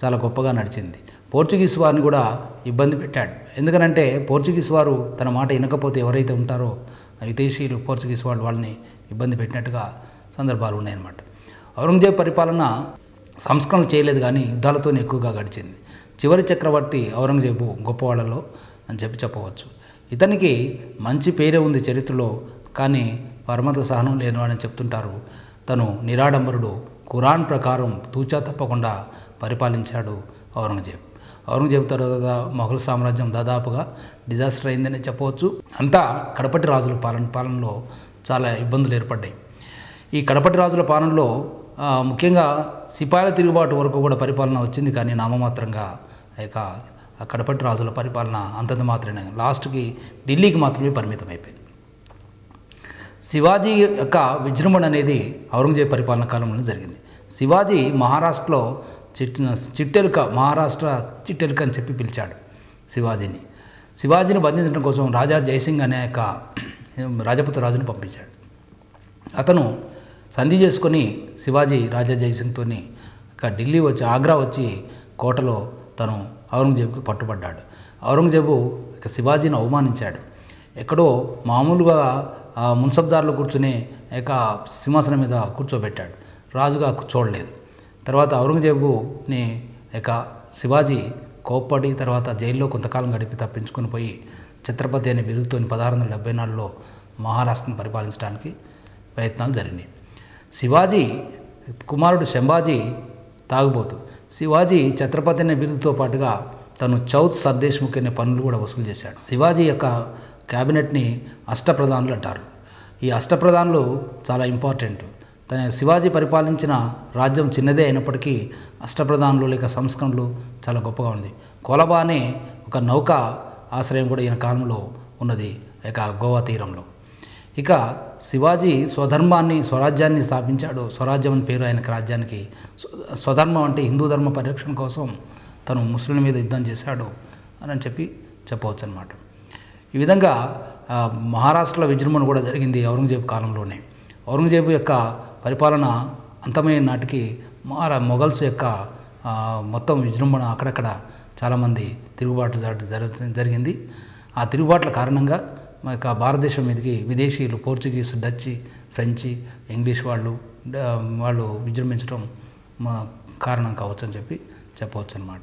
చాలా గొప్పగా నడిచింది. పోర్చుగీస్ వారిని కూడా ఇబ్బంది పెట్టాడు. ఎందుకనంటే పోర్చుగీస్ వారు తన మాట వినకపోతే ఎవరైతే ఉంటారో విదేశీయులు పోర్చుగీస్ వాళ్ళని ఇబ్బంది పెట్టినట్టుగా సందర్భాలు ఉన్నాయన్నమాట. ఔరంగజేబు పరిపాలన సంస్కరణలు చేయలేదు, కానీ యుద్ధాలతోనే ఎక్కువగా గడిచింది. చివరి చక్రవర్తి ఔరంగజేబు గొప్పవాళ్ళలో అని చెప్పవచ్చు. ఇతనికి మంచి పేరే ఉంది చరిత్రలో, కానీ పరమత సహనం లేనివాడని చెప్తుంటారు. తను నిరాడంబరుడు, ఖురాన్ ప్రకారం తూచా తప్పకుండా పరిపాలించాడు ఔరంగజేబు తర్వాత మొఘల్ సామ్రాజ్యం దాదాపుగా డిజాస్టర్ అయిందని చెప్పవచ్చు. అంతా కడపటి రాజుల పాలనలో చాలా ఇబ్బందులు ఏర్పడ్డాయి. ఈ కడపటి రాజుల పాలనలో ముఖ్యంగా సిపాయిల తిరుగుబాటు వరకు కూడా పరిపాలన వచ్చింది, కానీ నామమాత్రంగా ఆ కడపటి రాజుల పరిపాలన అంతంత మాత్రమే, లాస్ట్కి ఢిల్లీకి మాత్రమే పరిమితం అయిపోయింది. శివాజీ యొక్క విజృంభణ అనేది ఔరంగజేబు పరిపాలన కాలంలో జరిగింది. శివాజీ మహారాష్ట్రలో మహారాష్ట్ర చిట్టెలుక అని చెప్పి పిలిచాడు శివాజీని బంధించడం కోసం రాజా జయసింగ్ అనే రాజపుత్ర రాజుని పంపించాడు. అతను సంధి చేసుకొని శివాజీ రాజా జయసింగ్తో ఇక ఢిల్లీ వచ్చి ఆగ్రా వచ్చి కోటలో తను ఔరంగజేబుకి పట్టుబడ్డాడు. ఔరంగజేబు ఇక శివాజీని అవమానించాడు. ఎక్కడో మామూలుగా మున్సబ్దారులు కూర్చుని ఇక సింహాసనం మీద కూర్చోబెట్టాడు, రాజుగా చూడలేదు. తర్వాత ఔరంగజేబుని ఇక శివాజీ కోప్పడి తర్వాత జైల్లో కొంతకాలం గడిపి తప్పించుకొని పోయి ఛత్రపతి అనే బిరుదుతో 1674లో మహారాష్ట్రను పరిపాలించడానికి ప్రయత్నాలు జరిగినాయి. శివాజీ కుమారుడు శంభాజీ తాగుబోతు. శివాజీ ఛత్రపతి అనే బిరుదుతో పాటుగా తను చౌత్ సర్దేశ్ముఖ్ అనే పనులు కూడా వసూలు చేశాడు. శివాజీ యొక్క క్యాబినెట్ని అష్టప్రధానులు అంటారు. ఈ అష్టప్రధానులు చాలా ఇంపార్టెంట్. తన శివాజీ పరిపాలించిన రాజ్యం చిన్నదే అయినప్పటికీ అష్టప్రధానులు లేక సంస్కరణలు చాలా గొప్పగా ఉంది. కొలబా అనే ఒక నౌక ఆశ్రయం కూడా ఈయన కాలంలో ఉన్నది ఇక గోవా తీరంలో. ఇక శివాజీ స్వరాజ్యాన్ని స్థాపించాడు. స్వరాజ్యం అని పేరు ఆయనకి రాజ్యానికి. స్వధర్మం అంటే హిందూ ధర్మ పరిరక్షణ కోసం తను ముస్లింల మీద యుద్ధం చేశాడు అని చెప్పవచ్చు అన్నమాట. ఈ విధంగా మహారాష్ట్రలో విజృంభణ కూడా జరిగింది ఔరంగజేబు కాలంలోనే. ఔరంగజేబు యొక్క పరిపాలన అంతమైన నాటికి మొఘల్స్ యొక్క మొత్తం విజృంభణ అక్కడక్కడ చాలామంది తిరుగుబాటు జరిగింది. ఆ తిరుగుబాట్ల కారణంగా మన భారతదేశం మీదకి విదేశీయులు పోర్చుగీస్, డచ్, ఫ్రెంచ్, ఇంగ్లీష్ వాళ్ళు విజృంభించడం కారణం కావచ్చు అని చెప్పవచ్చు అన్నమాట.